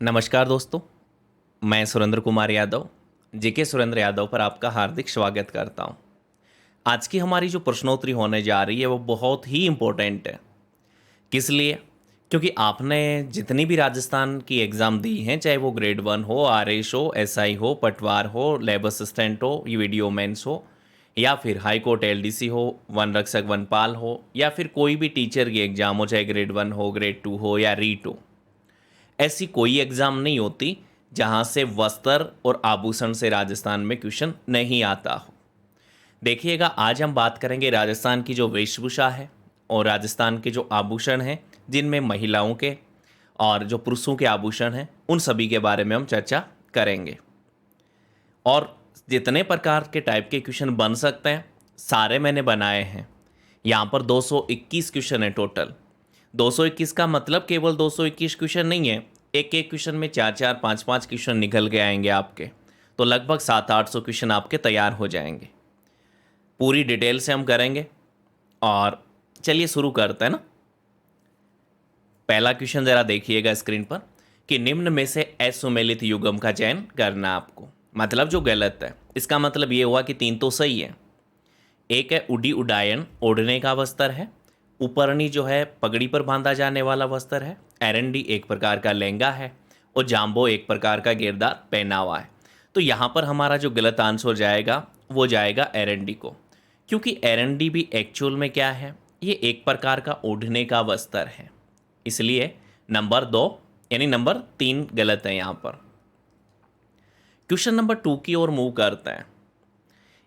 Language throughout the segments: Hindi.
नमस्कार दोस्तों, मैं सुरेंद्र कुमार यादव जेके सुरेंद्र यादव पर आपका हार्दिक स्वागत करता हूं। आज की हमारी जो प्रश्नोत्तरी होने जा रही है वो बहुत ही इम्पोर्टेंट है। किस लिए? क्योंकि आपने जितनी भी राजस्थान की एग्ज़ाम दी हैं, चाहे वो ग्रेड 1 हो, आरएस हो, एसआई हो, पटवार हो, लैब असिस्टेंट हो, ये वीडियो मेंस हो, या फिर हाई कोर्ट एलडीसी हो, वन रक्षक वनपाल हो, या फिर कोई भी टीचर की एग्ज़ाम हो, चाहे ग्रेड 1 हो, ग्रेड 2 हो या रीट हो, ऐसी कोई एग्ज़ाम नहीं होती जहां से वस्त्र और आभूषण से राजस्थान में क्वेश्चन नहीं आता हो। देखिएगा, आज हम बात करेंगे राजस्थान की जो वेशभूषा है और राजस्थान के जो आभूषण हैं, जिनमें महिलाओं के और जो पुरुषों के आभूषण हैं, उन सभी के बारे में हम चर्चा करेंगे। और जितने प्रकार के टाइप के क्वेश्चन बन सकते हैं सारे मैंने बनाए हैं। यहाँ पर 221 क्वेश्चन है टोटल। 221 का मतलब केवल 221 क्वेश्चन नहीं है, एक एक क्वेश्चन में चार चार पाँच पाँच क्वेश्चन निकल के आएंगे आपके, तो लगभग 700-800 क्वेश्चन आपके तैयार हो जाएंगे। पूरी डिटेल से हम करेंगे और चलिए शुरू करते हैं ना। पहला क्वेश्चन ज़रा देखिएगा स्क्रीन पर कि निम्न में से असुमेलित युग्म का चयन करना आपको। मतलब जो गलत है, इसका मतलब ये हुआ कि 3 तो सही है। एक है उडी उडायन, ओढ़ने का वस्त्र है। उपरनी जो है पगड़ी पर बांधा जाने वाला वस्त्र है। एरंडी एक प्रकार का लहंगा है और जाम्बो एक प्रकार का घेरदार पहनावा है। तो यहाँ पर हमारा जो गलत आंसर जाएगा वो जाएगा एरंडी को, क्योंकि एरंडी भी एक्चुअल में क्या है, ये एक प्रकार का ओढ़ने का वस्त्र है। इसलिए नंबर 2 यानी नंबर 3 गलत है यहाँ पर। क्वेश्चन नंबर 2 की ओर मूव करते हैं।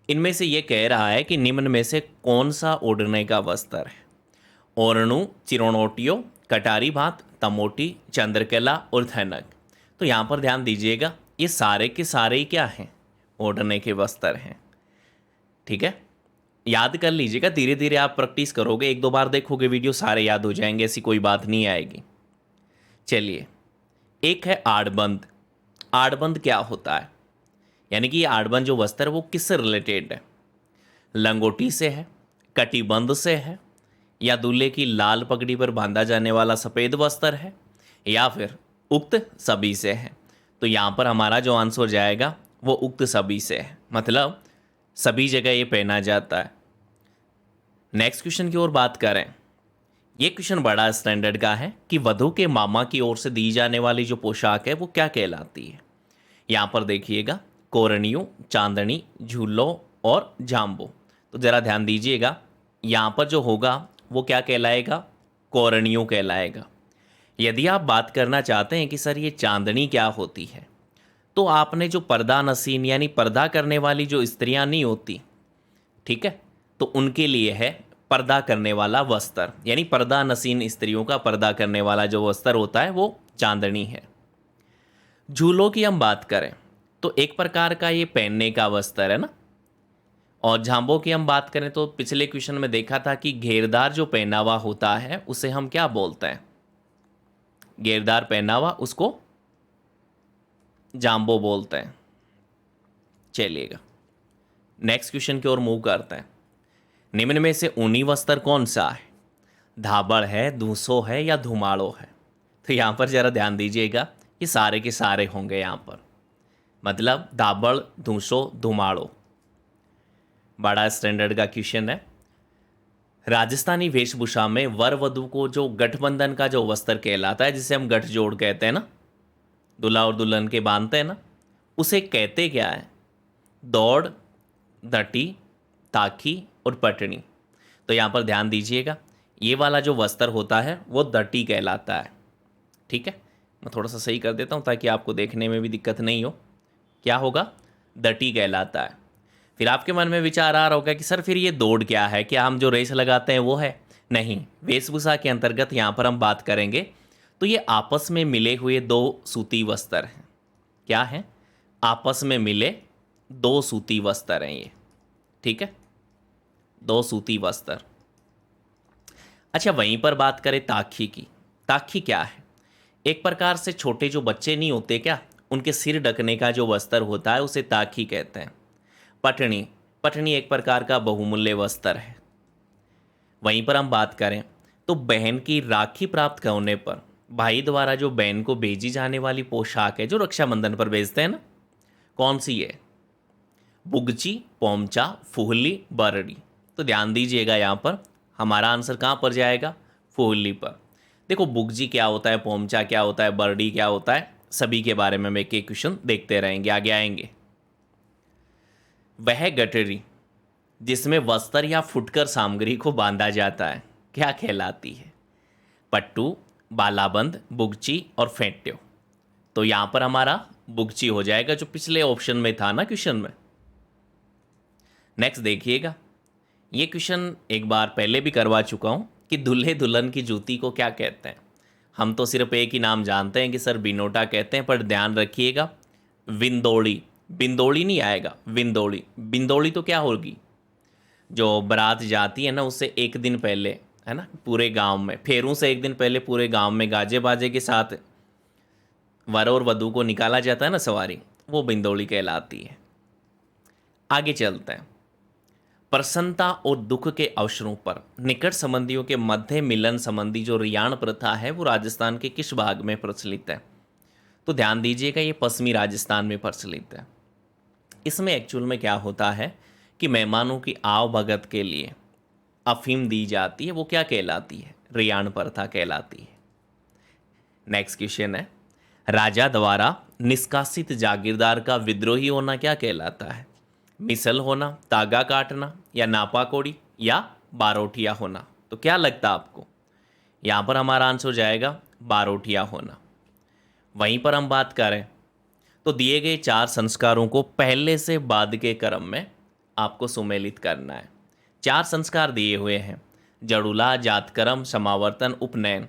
इनमें से ये कह रहा है कि निम्न में से कौन सा ओढ़ने का वस्त्र है। ओरणु, चिरोनोटियो, कटारी भात, तमोटी, चंद्रकला और धनक। तो यहाँ पर ध्यान दीजिएगा, ये सारे के सारे ही क्या हैं, ओढ़ने के वस्त्र हैं। ठीक है, याद कर लीजिएगा, धीरे धीरे आप प्रैक्टिस करोगे, एक दो बार देखोगे वीडियो सारे याद हो जाएंगे, ऐसी कोई बात नहीं आएगी। चलिए, एक है आड़बंद। आड़बंद क्या होता है, यानी कि ये आड़बंद जो वस्त्र है वो किससे रिलेटेड है? लंगोटी से है, कटिबंध से है, या दूल्हे की लाल पगड़ी पर बांधा जाने वाला सफ़ेद वस्त्र है, या फिर उक्त सभी से है? तो यहाँ पर हमारा जो आंसर जाएगा वो उक्त सभी से है, मतलब सभी जगह ये पहना जाता है। नेक्स्ट क्वेश्चन की ओर बात करें। ये क्वेश्चन बड़ा स्टैंडर्ड का है कि वधू के मामा की ओर से दी जाने वाली जो पोशाक है वो क्या कहलाती है। यहाँ पर देखिएगा, कोरनियों, चांदनी, झूलो और जाम्बो। तो ज़रा ध्यान दीजिएगा, यहाँ पर जो होगा वो क्या कहलाएगा, कोरनियों कहलाएगा। यदि आप बात करना चाहते हैं कि सर ये चांदनी क्या होती है, तो आपने जो पर्दा नसीन यानी पर्दा करने वाली जो स्त्रियां नहीं होती, ठीक है, तो उनके लिए है पर्दा करने वाला वस्त्र, यानी पर्दा नसीन स्त्रियों का पर्दा करने वाला जो वस्त्र होता है वो चांदनी है। झूलों की हम बात करें तो एक प्रकार का ये पहनने का वस्त्र है ना। और झांबों की हम बात करें तो पिछले क्वेश्चन में देखा था कि घेरदार जो पहनावा होता है उसे हम क्या बोलते हैं, घेरदार पहनावा, उसको जाम्बो बोलते हैं। चलिएगा, नेक्स्ट क्वेश्चन की ओर मूव करते हैं। निम्न में से ऊनी वस्त्र कौन सा है? धाबड़ है, दूसो है या धुमाड़ो है? तो यहाँ पर ज़रा ध्यान दीजिएगा, ये सारे के सारे होंगे यहाँ पर, मतलब धाबड़, दूसो, धुमाड़ो। बड़ा स्टैंडर्ड का क्वेश्चन है। राजस्थानी वेशभूषा में वर वधू को जो गठबंधन का जो वस्त्र कहलाता है, जिसे हम गठजोड़ कहते हैं ना, दूल्हा और दुल्हन के बांधते हैं ना, उसे कहते क्या है? दौड़, दटी, ताकी और पटनी। तो यहाँ पर ध्यान दीजिएगा, ये वाला जो वस्त्र होता है वो दटी कहलाता है। ठीक है, मैं थोड़ा सा सही कर देता हूँ ताकि आपको देखने में भी दिक्कत नहीं हो। क्या होगा? दटी कहलाता है। फिर आपके मन में विचार आ रहा होगा कि सर फिर ये दौड़ क्या है, क्या हम जो रेस लगाते हैं वो है? नहीं, वेशभूषा के अंतर्गत यहाँ पर हम बात करेंगे तो ये आपस में मिले हुए दो सूती वस्त्र हैं। क्या हैं? आपस में मिले दो सूती वस्त्र हैं ये। ठीक है, दो सूती वस्त्र। अच्छा, वहीं पर बात करें ताखी की। ताखी क्या है? एक प्रकार से छोटे जो बच्चे नहीं होते क्या, उनके सिर ढकने का जो वस्त्र होता है उसे ताखी कहते हैं। पटनी, पटनी एक प्रकार का बहुमूल्य वस्त्र है। वहीं पर हम बात करें तो बहन की राखी प्राप्त होने पर भाई द्वारा जो बहन को भेजी जाने वाली पोशाक है जो रक्षाबंधन पर भेजते हैं ना, कौन सी है? बुगची, पोमचा, फुहली, बरड़ी। तो ध्यान दीजिएगा यहाँ पर हमारा आंसर कहाँ पर जाएगा? फुहली पर। देखो बुगजी क्या होता है, पोमचा क्या होता है, बरड़ी क्या होता है, सभी के बारे में हम एक एक क्वेश्चन देखते रहेंगे, आगे आएंगे। वह गठरी जिसमें वस्त्र या फुटकर सामग्री को बांधा जाता है क्या कहलाती है? पट्टू, बालाबंद, बुगची और फेंट्यो। तो यहाँ पर हमारा बुगची हो जाएगा जो पिछले ऑप्शन में था ना क्वेश्चन में। नेक्स्ट देखिएगा, ये क्वेश्चन एक बार पहले भी करवा चुका हूँ कि दूल्हे दुल्हन की जूती को क्या कहते हैं। हम तो सिर्फ एक ही नाम जानते हैं कि सर बिनोटा कहते हैं, पर ध्यान रखिएगा विंदोड़ी, बिंदोड़ी नहीं आएगा, विंदोड़ी। बिंदोड़ी तो क्या होगी? जो बारात जाती है ना उससे एक दिन पहले, है ना, पूरे गांव में, फेरों से एक दिन पहले पूरे गांव में गाजे बाजे के साथ वर और वधू को निकाला जाता है ना सवारी, वो बिंदोड़ी कहलाती है। आगे चलते हैं। प्रसन्नता और दुख के अवसरों पर निकट संबंधियों के मध्य मिलन संबंधी जो रियाण प्रथा है वो राजस्थान के किस भाग में प्रचलित है? तो ध्यान दीजिएगा ये पश्चिमी राजस्थान में प्रचलित है। इसमें एक्चुअल में क्या होता है कि मेहमानों की आवभगत के लिए अफीम दी जाती है, वो क्या कहलाती है? रियाण प्रथा कहलाती है। नेक्स्ट क्वेश्चन है, राजा द्वारा निष्कासित जागीरदार का विद्रोही होना क्या कहलाता है? मिसल होना, तागा काटना, या नापाकोड़ी, या बारोटिया होना। तो क्या लगता है आपको? यहाँ पर हमारा आंसर हो जाएगा बारोटिया होना। वहीं पर हम बात करें तो दिए गए 4 संस्कारों को पहले से बाद के क्रम में आपको सुमेलित करना है। 4 संस्कार दिए हुए हैं, जड़ूला, जातकर्म, समावर्तन, उपनयन।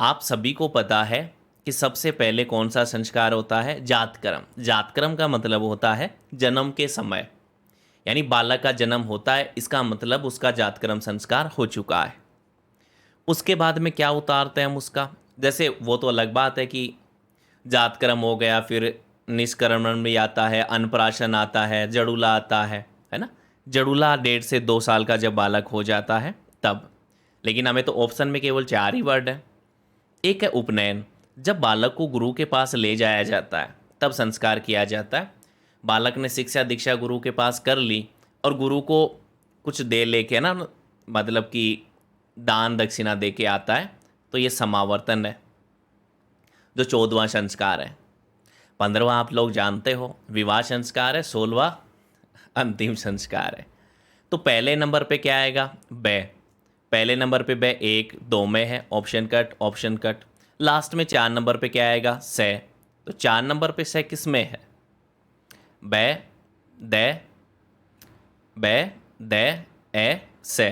आप सभी को पता है कि सबसे पहले कौन सा संस्कार होता है? जातकर्म। जातकर्म का मतलब होता है जन्म के समय, यानी बालक का जन्म होता है, इसका मतलब उसका जातकर्म संस्कार हो चुका है। उसके बाद में क्या उतारते हैं हम उसका? जैसे वो तो अलग बात है कि जातकर्म हो गया, फिर निष्कर्मण भी आता है, अन्नप्राशन आता है, जड़ूला आता है ना। जड़ूला 1.5 से 2 साल का जब बालक हो जाता है तब। लेकिन हमें तो ऑप्शन में केवल 4 ही वर्ड है। एक है उपनयन, जब बालक को गुरु के पास ले जाया जाता है तब संस्कार किया जाता है। बालक ने शिक्षा दीक्षा गुरु के पास कर ली और गुरु को कुछ दे लेके ना, मतलब कि दान दक्षिणा दे के आता है, तो ये समावर्तन है जो 14वां संस्कार है। 15वां आप लोग जानते हो विवाह संस्कार है, 16वां अंतिम संस्कार है। तो पहले नंबर पे क्या आएगा? बै। पहले नंबर पे बै 1 2 में है, option cut, option cut. Last में 4 नंबर पे क्या आएगा? से। तो 4 नंबर पे से किस में है? बै, दे, बै, दे, ए, से।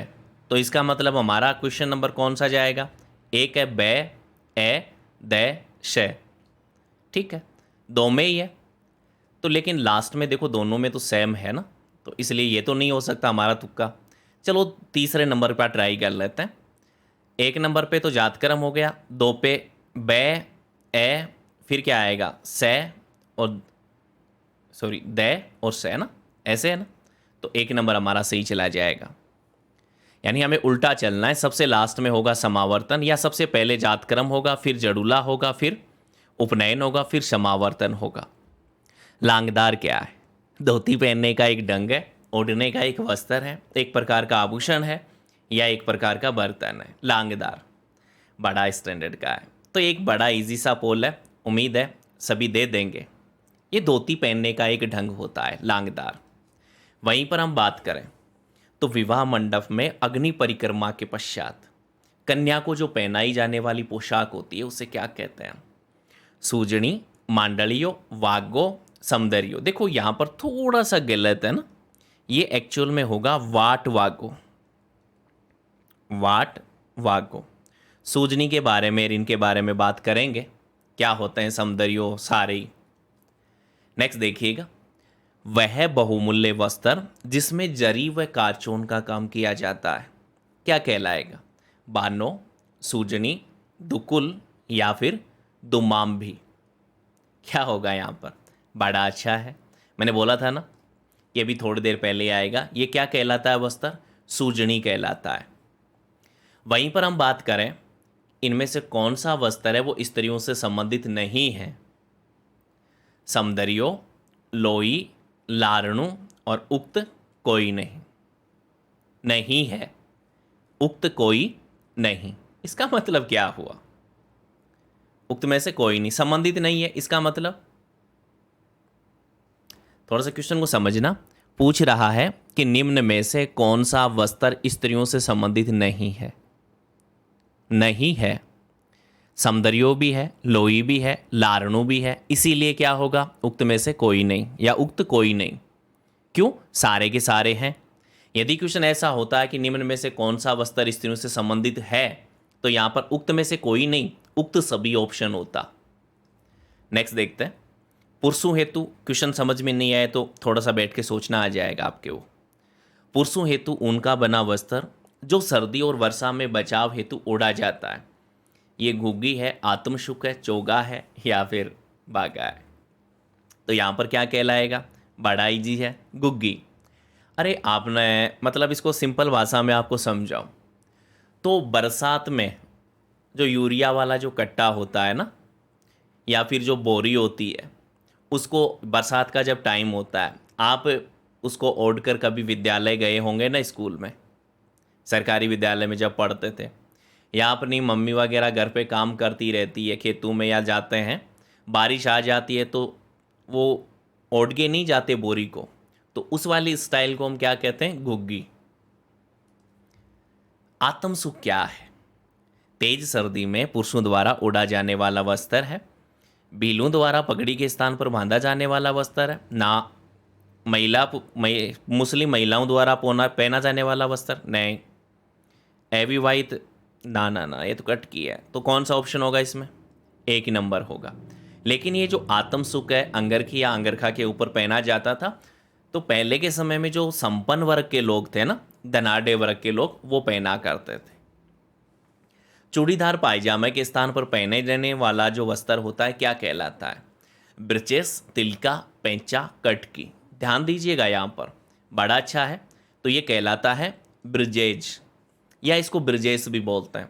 तो इसका मतलब हमारा क्वेश्चन नंबर कौन सा जाएगा? एक है बै, ए, दे, शे। ठीक है, 2 में ही है। तो लेकिन लास्ट में देखो दोनों में तो सेम है ना, तो इसलिए ये तो नहीं हो सकता हमारा तुक्का। चलो तीसरे नंबर पर ट्राई कर लेते हैं। 1 नंबर पे तो जातकर्म हो गया, 2 पे बै, ए, फिर क्या आएगा? से और सॉरी दे और से ना, ऐसे है ना। तो 1 नंबर हमारा सही चला जाएगा। यानी हमें उल्टा चलना है, सबसे लास्ट में होगा समावर्तन, या सबसे पहले जातकर्म होगा, फिर जड़ूला होगा, फिर उपनयन होगा, फिर समावर्तन होगा। लांगदार क्या है? धोती पहनने का एक ढंग है, ओढ़ने का एक वस्त्र है, एक प्रकार का आभूषण है, या एक प्रकार का बर्तन है। लांगदार बड़ा स्टैंडर्ड का है। तो एक बड़ा इजी सा पोल है, उम्मीद है सभी दे देंगे। ये धोती पहनने का एक ढंग होता है लांगदार। वहीं पर हम बात करें तो विवाह मंडप में अग्नि परिक्रमा के पश्चात कन्या को जो पहनाई जाने वाली पोशाक होती है उसे क्या कहते हैं? सूजनी, मांडलियो, वागो, सौंदर्यो। देखो यहाँ पर थोड़ा सा गलत है ना, ये एक्चुअल में होगा वाट वागो। वाट वागो। सूजनी के बारे में, इनके बारे में बात करेंगे, क्या होते हैं सौंदर्यो सारे। नेक्स्ट देखिएगा, वह बहुमूल्य वस्त्र जिसमें जरी व कारचोन का काम किया जाता है क्या कहलाएगा? बानो, सूजनी, दुकुल, या फिर दुमाम भी। क्या होगा यहाँ पर? बड़ा अच्छा है, मैंने बोला था ना, ये भी थोड़ी देर पहले आएगा। ये क्या कहलाता है वस्त्र? सूजनी कहलाता है। वहीं पर हम बात करें इनमें से कौन सा वस्त्र है वो स्त्रियों से संबंधित नहीं है? सौंदर्यो, लोई, लारणु और उक्त कोई नहीं। नहीं है, उक्त कोई नहीं, इसका मतलब क्या हुआ? उक्त में से कोई नहीं, संबंधित नहीं है, इसका मतलब थोड़ा सा क्वेश्चन को समझना। पूछ रहा है कि निम्न में से कौन सा वस्त्र स्त्रियों से संबंधित नहीं है? नहीं है, सौंदर्यो भी है, लोई भी है, लारणु भी है, इसीलिए क्या होगा? उक्त में से कोई नहीं या उक्त कोई नहीं। क्यों? सारे के सारे हैं। यदि क्वेश्चन ऐसा होता है कि निम्न में से कौन सा वस्त्र स्त्रियों से संबंधित है, तो यहां पर उक्त में से कोई नहीं, उक्त सभी ऑप्शन होता। नेक्स्ट देखते हैं। पुरुषों हेतु क्वेश्चन समझ में नहीं आए तो थोड़ा सा बैठ के सोचना आ जाएगा आपके वो। पुरुषों हेतु ऊन का बना वस्त्र जो सर्दी और वर्षा में बचाव हेतु ओढ़ा जाता है, ये घुग्गी है, आत्मशुक है, चोगा है या फिर बागा है? तो यहाँ पर क्या कहलाएगा? बड़ाई जी है, गुग्गी। अरे आपने मतलब इसको सिंपल भाषा में आपको समझाऊं तो बरसात में जो यूरिया वाला जो कट्टा होता है ना, या फिर जो बोरी होती है, उसको बरसात का जब टाइम होता है, आप उसको ओढ़ कर कभी विद्यालय गए होंगे ना, स्कूल में, सरकारी विद्यालय में जब पढ़ते थे, या अपनी मम्मी वगैरह घर पे काम करती रहती है खेतों में या जाते हैं, बारिश आ जाती है तो वो ओढ़ के नहीं जाते बोरी को, तो उस वाली स्टाइल को हम क्या कहते हैं? घुग्गी। आत्मसुख क्या है? तेज सर्दी में पुरुषों द्वारा ओढ़ा जाने वाला वस्त्र है। भीलों द्वारा पगड़ी के स्थान पर बांधा जाने वाला वस्त्र है ना। मुस्लिम महिलाओं द्वारा पहना जाने वाला वस्त्र नहीं। अविवाहित ना ना ना, ये तो कट की है। तो कौन सा ऑप्शन होगा इसमें? एक ही नंबर होगा। लेकिन ये जो आत्मसुख है, अंगरखी या अंगरखा के ऊपर पहना जाता था, तो पहले के समय में जो संपन्न वर्ग के लोग थे ना, धनाढ़ वर्ग के लोग, वो पहना करते थे। चूड़ीदार पायजामे के स्थान पर पहने जाने वाला जो वस्त्र होता है क्या कहलाता है? ब्रचेस, तिलका, पैंचा, कटकी। ध्यान दीजिएगा यहाँ पर, बड़ा अच्छा है। तो ये कहलाता है ब्रजेज, या इसको ब्रजेश भी बोलते हैं।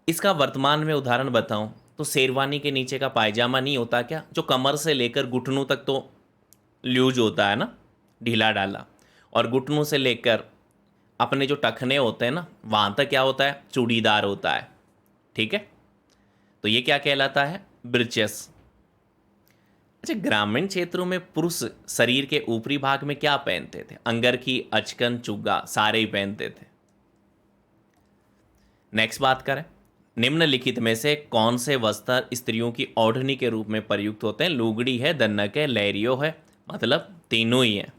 इसका वर्तमान में उदाहरण बताऊं तो शेरवानी के नीचे का पायजामा नहीं होता क्या, जो कमर से लेकर घुटनों तक तो लूज होता है ना, ढीला डाला, और घुटनों से लेकर अपने जो टखने होते हैं ना, वहाँ तक क्या होता है? चूड़ीदार होता है। ठीक है, तो ये क्या कहलाता है? ब्रिचेस। अच्छा, ग्रामीण क्षेत्रों में पुरुष शरीर के ऊपरी भाग में क्या पहनते थे? अंगरखी, अचकन, चुग्गा, सारे ही पहनते थे। नेक्स्ट बात करें, निम्नलिखित में से कौन से वस्त्र स्त्रियों की ओढ़नी के रूप में प्रयुक्त होते हैं? लुगड़ी है, दन्नक है, लहरियो है, मतलब तीनों ही है।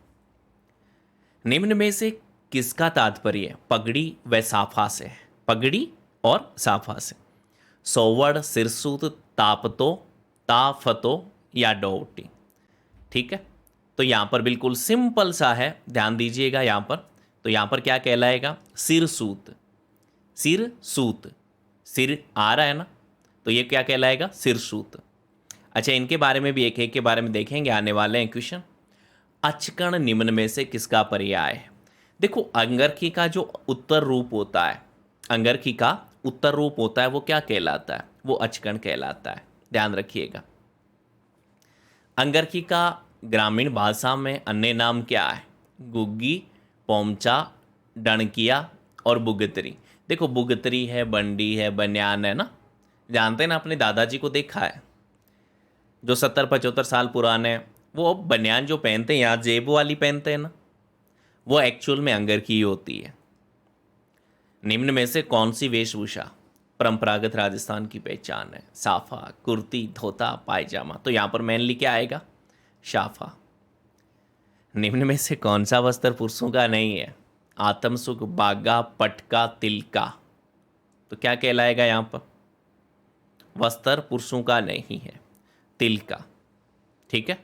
निम्न में से किसका तात्पर्य पगड़ी व साफा से है? पगड़ी और साफा से। सोवड़, सिरसूत, तापतो, ताफतो या डोटी। ठीक है, तो यहाँ पर बिल्कुल सिंपल सा है, ध्यान दीजिएगा यहाँ पर। तो यहाँ पर क्या कहलाएगा? सिरसूत। सिर सूत, सिर आ रहा है ना, तो ये क्या कहलाएगा? सिरसूत। अच्छा, इनके बारे में भी एक एक के बारे में देखेंगे, आने वाले हैं क्वेश्चन। अचकन निम्न में से किसका पर्याय है? देखो, अंगरखी का जो उत्तर रूप होता है, अंगरखी का उत्तर रूप होता है, वो क्या कहलाता है? वो अचकन कहलाता है। ध्यान रखिएगा। अंगरखी का ग्रामीण भाषा में अन्य नाम क्या है? गुग्गी, पोमचा, डणकिया और बुगतरी। देखो, बुगतरी है, बंडी है, बनियान है ना, जानते हैं ना, अपने दादाजी को देखा है जो 70-75 साल पुराने, वो बनियान जो पहनते हैं, यहाँ जेब वाली पहनते हैं ना, वो एक्चुअल में अंगरखी ही होती है। निम्न में से कौन सी वेशभूषा परंपरागत राजस्थान की पहचान है? साफा, कुर्ती, धोता, पायजामा। तो यहाँ पर मेनली क्या आएगा? साफा। निम्न में से कौन सा वस्त्र पुरुषों का नहीं है? आत्मसुख, बागा, पटका, तिलका। तो क्या कहलाएगा यहाँ पर? वस्त्र पुरुषों का नहीं है, तिलका। ठीक है,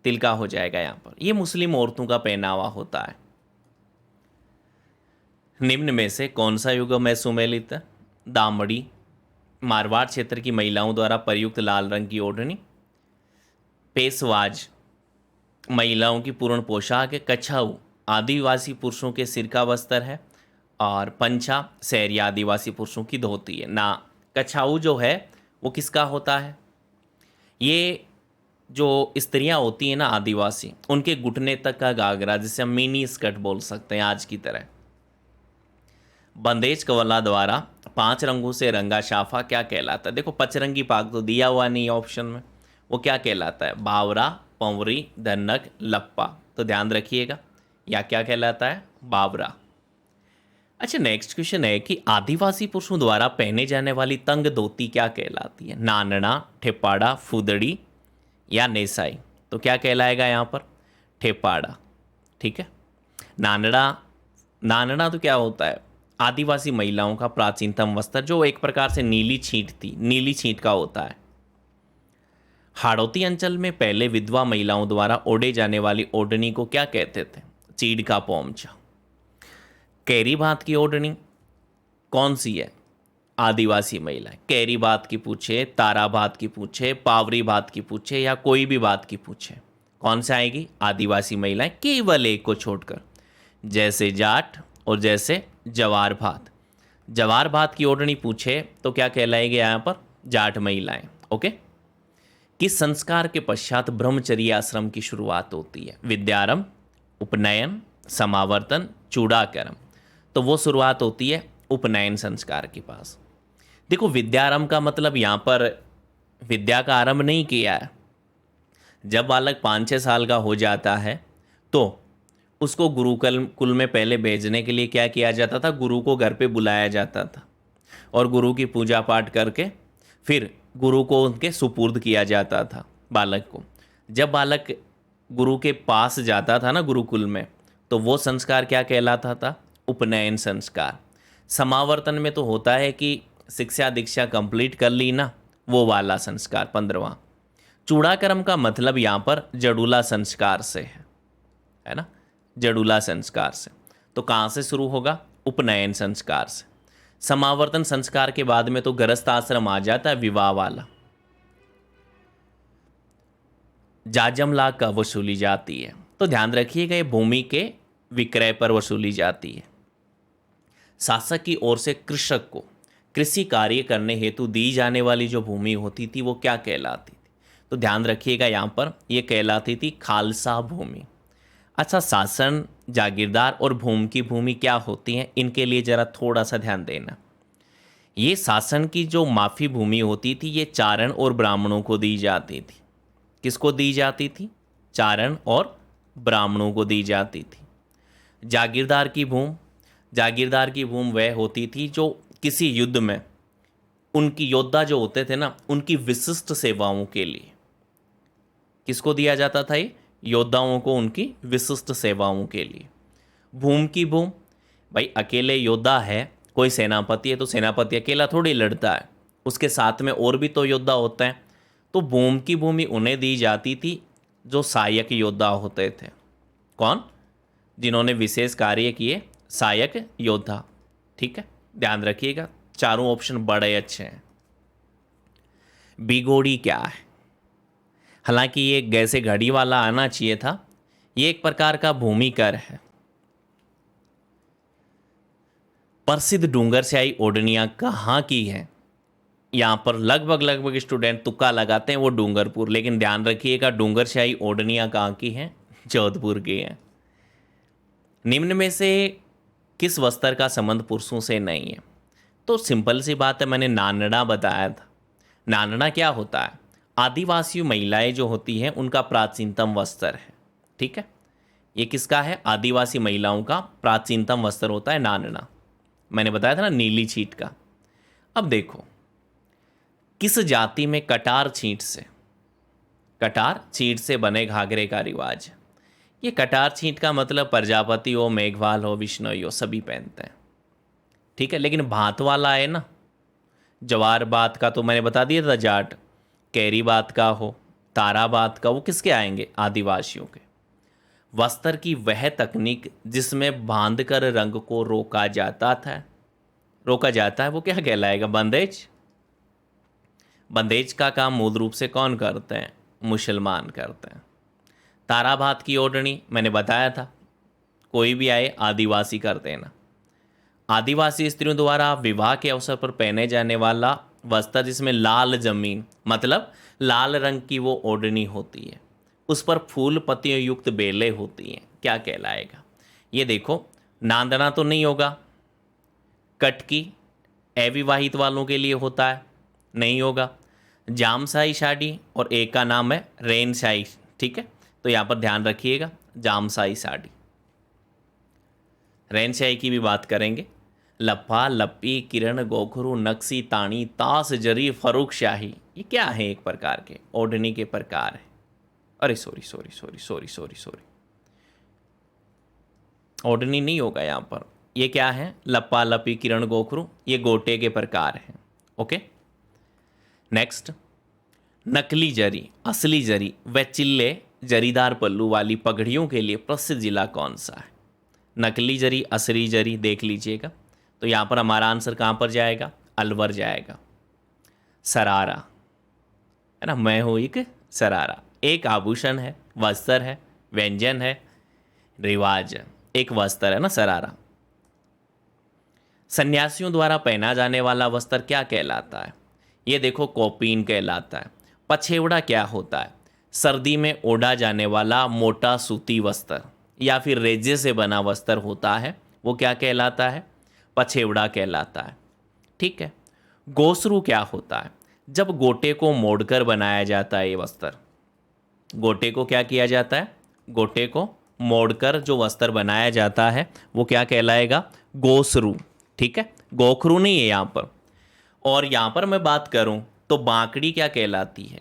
तिलका हो जाएगा यहाँ पर। ये मुस्लिम औरतों का पहनावा होता है। निम्न में से कौन सा युगम है सुमेलित? दामड़ी, मारवाड़ क्षेत्र की महिलाओं द्वारा प्रयुक्त लाल रंग की ओढ़नी, पेशवाज महिलाओं की पूर्ण पोशाक है, कछाऊ आदिवासी पुरुषों के सिर का वस्त्र है, और पंछा शहरी आदिवासी पुरुषों की धोती है। ना कछाऊ जो है वो किसका होता है? ये जो स्त्रियां होती हैं ना आदिवासी, उनके घुटने तक का घाघरा, जिसे हम मिनी स्कर्ट बोल सकते हैं आज की तरह। बंदेज कंवला द्वारा 5 रंगों से रंगा शाफा क्या कहलाता है? देखो पचरंगी पाग तो दिया हुआ नहीं ऑप्शन में, वो क्या कहलाता है? बावरा, पंवरी, धन्नक, लप्पा। तो ध्यान रखिएगा, या क्या कहलाता है? बावरा। अच्छा, नेक्स्ट क्वेश्चन है कि आदिवासी पुरुषों द्वारा पहने जाने वाली तंग धोती क्या कहलाती है? नानना, ठेपाड़ा, फुदड़ी या नेसाई। तो क्या कहलाएगा यहाँ पर? ठेपाड़ा। ठीक है। नानड़ा, नानड़ा तो क्या होता है? आदिवासी महिलाओं का प्राचीनतम वस्त्र, जो एक प्रकार से नीली छींट थी, नीली छींट का होता है। हाड़ौती अंचल में पहले विधवा महिलाओं द्वारा ओढ़े जाने वाली ओढ़नी को क्या कहते थे? चीड़ का पोमचा। कैरी बात की ओढ़नी कौन सी है? आदिवासी महिलाएं। कैरी बात की पूछे, तारा बात की पूछे, पावरी बात की पूछे या कोई भी बात की पूछे, कौन से आएगी? आदिवासी महिलाएं, केवल एक को छोड़कर, जैसे जाट और जैसे जवार भात। जवार भात की ओढ़नी पूछे तो क्या कहलाएगी यहाँ पर? जाट महिलाएं। ओके। किस संस्कार के पश्चात ब्रह्मचर्य आश्रम की शुरुआत होती है? विद्यारंभ, उपनयन, समावर्तन, चूड़ाकर्म। तो वो शुरुआत होती है उपनयन संस्कार के पास। देखो विद्यारंभ का मतलब यहाँ पर विद्या का आरंभ नहीं किया है। जब बालक 5-6 साल का हो जाता है तो उसको गुरुकुल कुल में पहले भेजने के लिए क्या किया जाता था? गुरु को घर पे बुलाया जाता था और गुरु की पूजा पाठ करके फिर गुरु को उनके सुपुर्द किया जाता था बालक को। जब बालक गुरु के पास जाता था ना गुरुकुल में, तो वो संस्कार क्या कहलाता था? उपनयन संस्कार। समावर्तन में तो होता है कि शिक्षा दीक्षा कंप्लीट कर ली ना, वो वाला संस्कार 15वां। चूड़ाकर्म का मतलब यहाँ पर जड़ूला संस्कार से है ना, जड़ूला संस्कार से। तो कहाँ से शुरू होगा? उपनयन संस्कार से। समावर्तन संस्कार के बाद में तो गृहस्थ आश्रम आ जाता है, विवाह वाला। जाजम लाग का वसूली जाती है, तो ध्यान रखिएगा ये भूमि के विक्रय पर वसूली जाती है। शासक की ओर से कृषक को कृषि कार्य करने हेतु दी जाने वाली जो भूमि होती थी वो क्या कहलाती थी? तो ध्यान रखिएगा यहाँ पर ये कहलाती थी खालसा भूमि। अच्छा, शासन, जागीरदार और भूमि की भूमि क्या होती हैं, इनके लिए ज़रा थोड़ा सा ध्यान देना। ये शासन की जो माफ़ी भूमि होती थी ये चारण और ब्राह्मणों को दी जाती थी। किसको दी जाती थी? चारण और ब्राह्मणों को दी जाती थी। जागीरदार की भूमि, जागीरदार की भूमि वह होती थी जो किसी युद्ध में उनकी योद्धा जो होते थे ना, उनकी विशिष्ट सेवाओं के लिए किसको दिया जाता था? ये योद्धाओं को, उनकी विशिष्ट सेवाओं के लिए। भूमि की भूमि, भाई अकेले योद्धा है, कोई सेनापति है तो सेनापति अकेला थोड़ी लड़ता है, उसके साथ में और भी तो योद्धा होते हैं। तो भूमि की भूमि उन्हें दी जाती थी जो सहायक योद्धा होते थे। कौन? जिन्होंने विशेष कार्य किए, सहायक योद्धा। ठीक है, ध्यान रखिएगा, चारों ऑप्शन बड़े अच्छे हैं। बिगोड़ी क्या है? हालांकि ये गैसे घड़ी वाला आना चाहिए था, ये एक प्रकार का भूमि कर है। प्रसिद्ध डूंगर से आई ओढ़नियाँ कहाँ की है? यहाँ पर लगभग स्टूडेंट तुक्का लगाते हैं वो डूंगरपुर, लेकिन ध्यान रखिएगा डूंगर से आई ओढ़नियाँ कहाँ की हैं? जोधपुर की हैं। निम्न में से किस वस्त्र का संबंध पुरुषों से नहीं है? तो सिंपल सी बात है, मैंने नानड़ा बताया था। नानड़ा क्या होता है? आदिवासी महिलाएं जो होती हैं उनका प्राचीनतम वस्त्र है। ठीक है, ये किसका है? आदिवासी महिलाओं का प्राचीनतम वस्त्र होता है नानड़ा। मैंने बताया था ना, नीली छींट का। अब देखो, किस जाति में कटार छींट से बने घाघरे का रिवाज है? ये कटार छींट का मतलब प्रजापति हो, मेघवाल हो, विष्णोई हो, सभी पहनते हैं। ठीक है, लेकिन भात वाला है ना, जवार बात का तो मैंने बता दिया था जाट, कैरी बात का हो, तारा बात का, वो किसके आएंगे? आदिवासियों के। वस्त्र की वह तकनीक जिसमें बांधकर रंग को रोका जाता है वो क्या कहलाएगा? बंदेज। बंदेज का काम मूल रूप से कौन करते हैं? मुसलमान करते हैं। ताराभात की ओढ़नी मैंने बताया था, कोई भी आए आदिवासी करते हैं ना। आदिवासी स्त्रियों द्वारा विवाह के अवसर पर पहने जाने वाला वस्त्र जिसमें लाल जमीन, मतलब लाल रंग की वो ओढ़नी होती है, उस पर फूल पत्तियों युक्त बेलें होती हैं, क्या कहलाएगा? ये देखो, नांदना तो नहीं होगा, कटकी अविवाहित वालों के लिए होता है, नहीं होगा, जामसाई साड़ी, और एक का नाम है रेनशाही, ठीक है, तो यहाँ पर ध्यान रखिएगा जामसाई साड़ी। रेनशाही की भी बात करेंगे, लप्पा लप्पी किरण गोखरू नक्सी ताणी तास जरी फरूक शाही, ये क्या है? एक प्रकार के ओढ़नी के प्रकार है। अरे sorry sorry sorry sorry sorry sorry, ओढ़नी नहीं होगा यहाँ पर, ये क्या है? लप्पा लप्पी किरण गोखरू, ये गोटे के प्रकार हैं। ओके, नेक्स्ट, नकली जरी, असली जरी व चिल्ले जरीदार पल्लू वाली पगड़ियों के लिए प्रसिद्ध जिला कौन सा है? नकली जरी, असली जरी देख लीजिएगा, तो यहाँ पर हमारा आंसर कहाँ पर जाएगा? अलवर जाएगा। सरारा है ना, मैं हूँ एक सरारा, एक आभूषण है, वस्त्र है, व्यंजन है, रिवाज है, एक वस्त्र है ना सरारा। सन्यासियों द्वारा पहना जाने वाला वस्त्र क्या कहलाता है? ये देखो, कौपीन कहलाता है। पछेवड़ा क्या होता है? सर्दी में ओढ़ा जाने वाला मोटा सूती वस्त्र या फिर रेजे से बना वस्त्र होता है, वो क्या कहलाता है? पछेवड़ा कहलाता है। ठीक है। गोसरू क्या होता है? जब गोटे को मोड़कर बनाया जाता है ये वस्त्र, गोटे को क्या किया जाता है? गोटे को मोड़कर जो वस्त्र बनाया जाता है वो क्या कहलाएगा? गोसरू। ठीक है, गोखरू नहीं है यहाँ पर। और यहाँ पर मैं बात करूँ तो बांकड़ी क्या कहलाती है?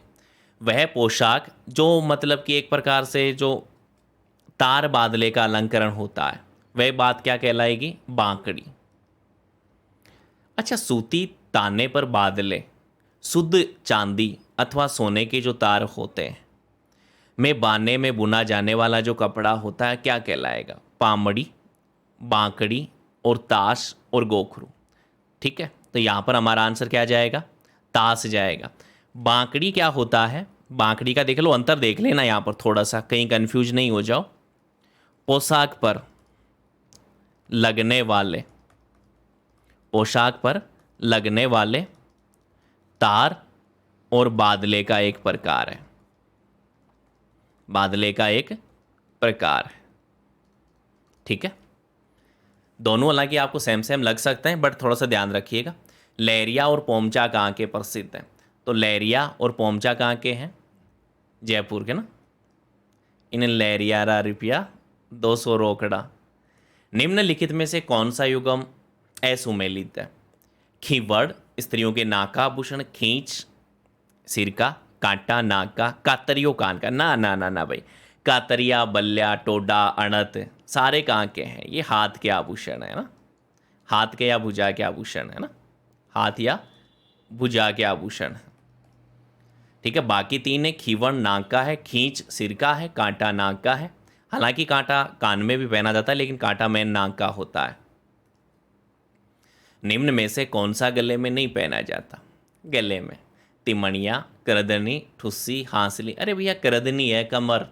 वह पोशाक जो मतलब कि एक प्रकार से जो तार बादले का अलंकरण होता है, वह बात क्या कहलाएगी? बांकड़ी। अच्छा, सूती ताने पर बादले, शुद्ध चांदी अथवा सोने के जो तार होते हैं में बाने में बुना जाने वाला जो कपड़ा होता है क्या कहलाएगा? पामड़ी, बांकड़ी और ताश और गोखरू। ठीक है, तो यहाँ पर हमारा आंसर क्या जाएगा? ताश जाएगा। बांकड़ी क्या होता है? बांकड़ी का देख लो, अंतर देख लेना यहाँ पर थोड़ा सा, कहीं कंफ्यूज नहीं हो जाओ। पोशाक पर लगने वाले, पोशाक पर लगने वाले तार और बादले का एक प्रकार है, बादले का एक प्रकार है। ठीक है, दोनों हालांकि आपको सेम सेम लग सकते हैं, बट थोड़ा सा ध्यान रखिएगा। लहरिया और पोमचा कहाँ के प्रसिद्ध हैं? तो लहरिया और पोमचा कहाँ के हैं? जयपुर के ना। इन लहरियारा रुपया 200 रोकड़ा। निम्नलिखित में से कौन सा युगम असुमेलित है? खीवड़ स्त्रियों के नाकाभूषण, खींच सिर का, कांटा नाक का, कातरियो कान का। ना ना ना ना भाई, कातरिया, बल्ल्या, टोडा, अणत सारे कहाँ के हैं? ये हाथ के आभूषण है ना, हाथ के या भुजा के आभूषण है ना, हाथ या भुजा के आभूषण है। ठीक है, बाकी तीन है, खीवड़ नाक का है, खींच सिर का है, कांटा नाक का है। हालांकि कांटा कान में भी पहना जाता है, लेकिन कांटा मेन नाक का होता है। निम्न में से कौन सा गले में नहीं पहना जाता? गले में तिमणिया, करदनी, ठुस्सी, हांसली। अरे भैया, करदनी है कमर,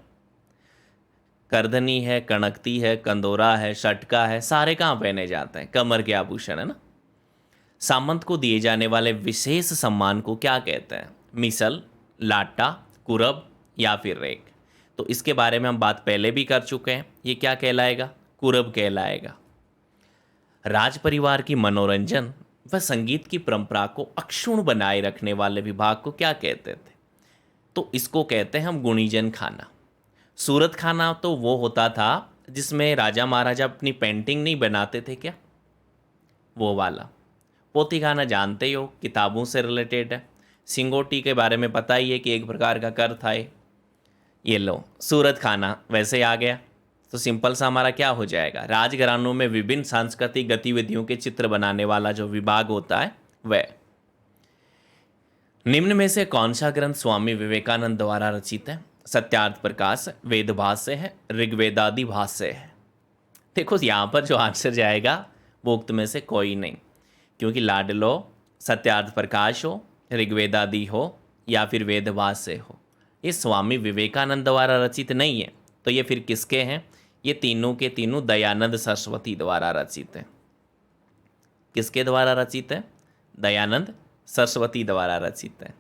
करदनी है, कणकती है, कंदोरा है, शटका है, सारे कहाँ पहने जाते हैं? कमर के आभूषण है ना। सामंत को दिए जाने वाले विशेष सम्मान को क्या कहते हैं? मिसल, लाटा, कुरब या फिर रेक। तो इसके बारे में हम बात पहले भी कर चुके हैं, ये क्या कहलाएगा? कुरब कहलाएगा। राज परिवार की मनोरंजन व संगीत की परंपरा को अक्षुण्ण बनाए रखने वाले विभाग को क्या कहते थे? तो इसको कहते हैं हम गुणीजन खाना। सूरत खाना तो वो होता था जिसमें राजा महाराजा अपनी पेंटिंग नहीं बनाते थे क्या, वो वाला। पोथी खाना जानते ही हो, किताबों से रिलेटेड है। सिंगोटी के बारे में पता ही है कि एक प्रकार का कर था ये लो, सूरत खाना वैसे आ गया। तो सिंपल सा हमारा क्या हो जाएगा? राजघरानों में विभिन्न सांस्कृतिक गतिविधियों के चित्र बनाने वाला जो विभाग होता है वह। निम्न में से कौन सा ग्रंथ स्वामी विवेकानंद द्वारा रचित है? सत्यार्थ प्रकाश, वेद भाष्य है, ऋग्वेदादि भाष्य है। देखो यहाँ पर जो आंसर जाएगा वो उक्त में से कोई नहीं, क्योंकि लाडलो सत्यार्थ प्रकाश हो, ऋग्वेदादि हो या फिर वेद भाष्य हो, ये स्वामी विवेकानंद द्वारा रचित नहीं है। तो ये फिर किसके हैं? ये तीनों के तीनों दयानंद सरस्वती द्वारा रचित है। किसके द्वारा रचित है? दयानंद सरस्वती द्वारा रचित है।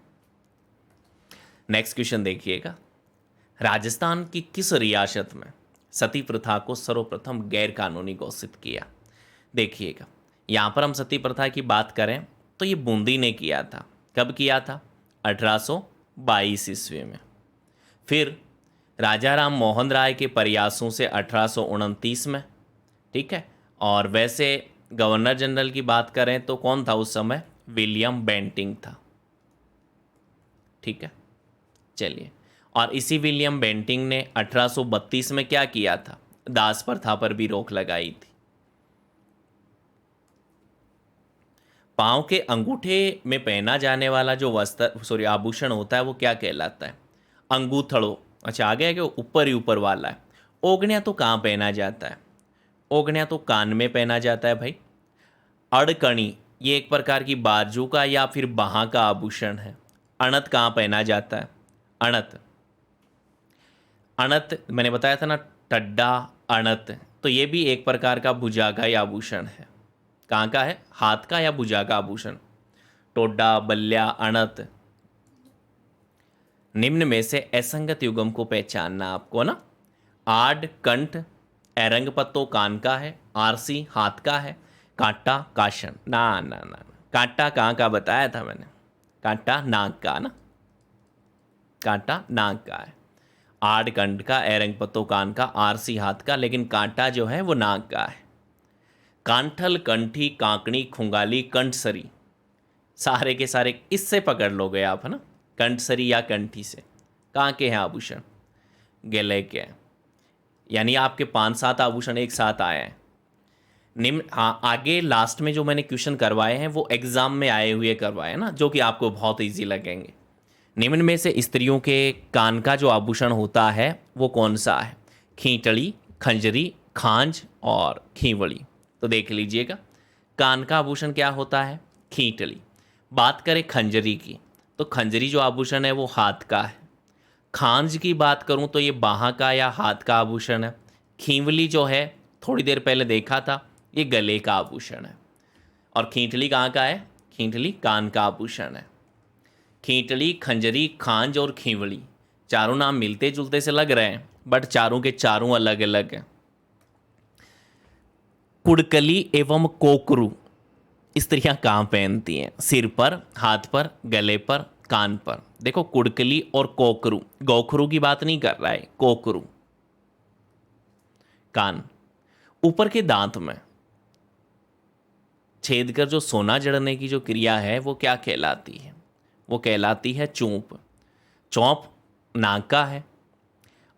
नेक्स्ट क्वेश्चन देखिएगा, राजस्थान की किस रियासत में सती प्रथा को सर्वप्रथम गैर कानूनी घोषित किया? देखिएगा, यहाँ पर हम सती प्रथा की बात करें तो ये बूंदी ने किया था। कब किया था? 1822 ईस्वी में। फिर राजा राम मोहन राय के प्रयासों से 1829 में, ठीक है। और वैसे गवर्नर जनरल की बात करें तो कौन था उस समय? विलियम बेंटिंग था, ठीक है। चलिए, और इसी विलियम बेंटिंग ने 1832 में क्या किया था? दास प्रथा पर भी रोक लगाई थी। पांव के अंगूठे में पहना जाने वाला जो वस्त्र आभूषण होता है वो क्या कहलाता है? अंगूठड़ो। अच्छा, आ गया कि ऊपर ही ऊपर वाला है। ओगणिया तो कहाँ पहना जाता है? ओगणिया तो कान में पहना जाता है भाई। अड़कणी, ये एक प्रकार की बाजू का या फिर बाहाँ का आभूषण है। अणत कहाँ पहना जाता है? अणत, अणत मैंने बताया था ना, टड्डा अणत, तो ये भी एक प्रकार का भुजागा या आभूषण है। कहाँ का है? हाथ का या भुजा का आभूषण। टोडा, बल्ल्या, अणत। निम्न में से असंगत युग्म को पहचानना आपको ना। आड कंठ, एरंग पत्तो कान का है, आरसी हाथ का है, कांटा काशन। ना ना ना ना, कांटा कहाँ का बताया था मैंने? कांटा नाक का ना, कांटा नाक का है। आड़ कंठ का, एरंग पत्तो कान का, आरसी हाथ का, लेकिन कांटा जो है वो नाक का है। कांठल, कंठी, कांकणी, खुंगाली, कंठसरी, सारे के सारे इससे पकड़ लोगे आप, है ना। कंठसरी या कंठी से कहाँ के हैं आभूषण? गले के हैं। यानी आपके 5-7 आभूषण एक साथ आए हैं। निम्न, हाँ, आगे लास्ट में जो मैंने क्वेश्चन करवाए हैं वो एग्जाम में आए हुए करवाए ना, जो कि आपको बहुत इजी लगेंगे। निम्न में से स्त्रियों के कान का जो आभूषण होता है वो कौन सा है? खींटड़ी, खंजरी, खांज और खींवड़ी। तो देख लीजिएगा, कान का आभूषण क्या होता है? खींटड़ी। बात करें खंजरी की, तो खंजरी जो आभूषण है वो हाथ का है। खांज की बात करूं तो ये बाहाँ का या हाथ का आभूषण है। खींवली जो है, थोड़ी देर पहले देखा था, ये गले का आभूषण है। और खींटली कहाँ का है? खींटली कान का आभूषण है। खींटली, खंजरी, खांज और खींवली, चारों नाम मिलते जुलते से लग रहे हैं, बट चारों के चारों अलग अलग हैं। कुड़कली एवं कोकरू स्त्रियां कहाँ पहनती हैं? सिर पर, हाथ पर, गले पर, कान पर। देखो, कुड़कली और कोकरू, गोखरू की बात नहीं कर रहा है, कोकरू कान। ऊपर के दांत में छेद कर जो सोना जड़ने की जो क्रिया है वो क्या कहलाती है? वो कहलाती है चूंप। चौंप नाक का है।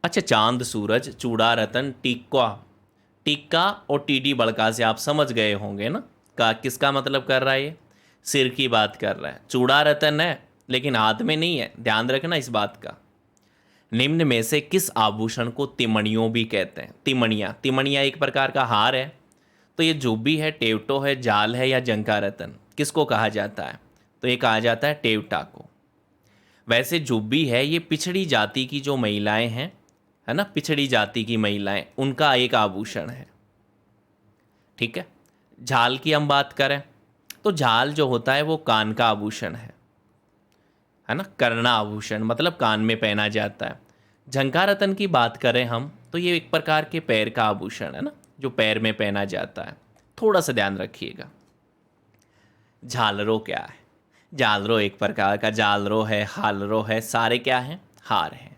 अच्छा, चांद, सूरज, चूड़ा, रतन, टिक्का। टिक्का और टीडी बड़का से आप समझ गए होंगे ना, का किसका मतलब कर रहा है? ये सिर की बात कर रहा है। चूड़ा रतन है लेकिन हाथ में नहीं है, ध्यान रखना इस बात का। निम्न में से किस आभूषण को तिमणियों भी कहते हैं? तिमणियाँ, तिमणियाँ एक प्रकार का हार है। तो ये जुब्बी है, टेवटो है, जाल है या जंका रतन, किसको कहा जाता है? तो ये कहा जाता है टेवटा को। वैसे जुब्बी है, ये पिछड़ी जाति की जो महिलाएं हैं, है ना, पिछड़ी जाति की महिलाएं, उनका एक आभूषण है, ठीक है। झाल की हम बात करें तो झाल जो होता है वो कान का आभूषण है ना, कर्णा आभूषण, मतलब कान में पहना जाता है। झंका रतन की बात करें हम तो ये एक प्रकार के पैर का आभूषण है ना, जो पैर में पहना जाता है। थोड़ा सा ध्यान रखिएगा। झालरो क्या है? झालरो एक प्रकार का, जालरो है, हालरो है, सारे क्या हैं? हार हैं,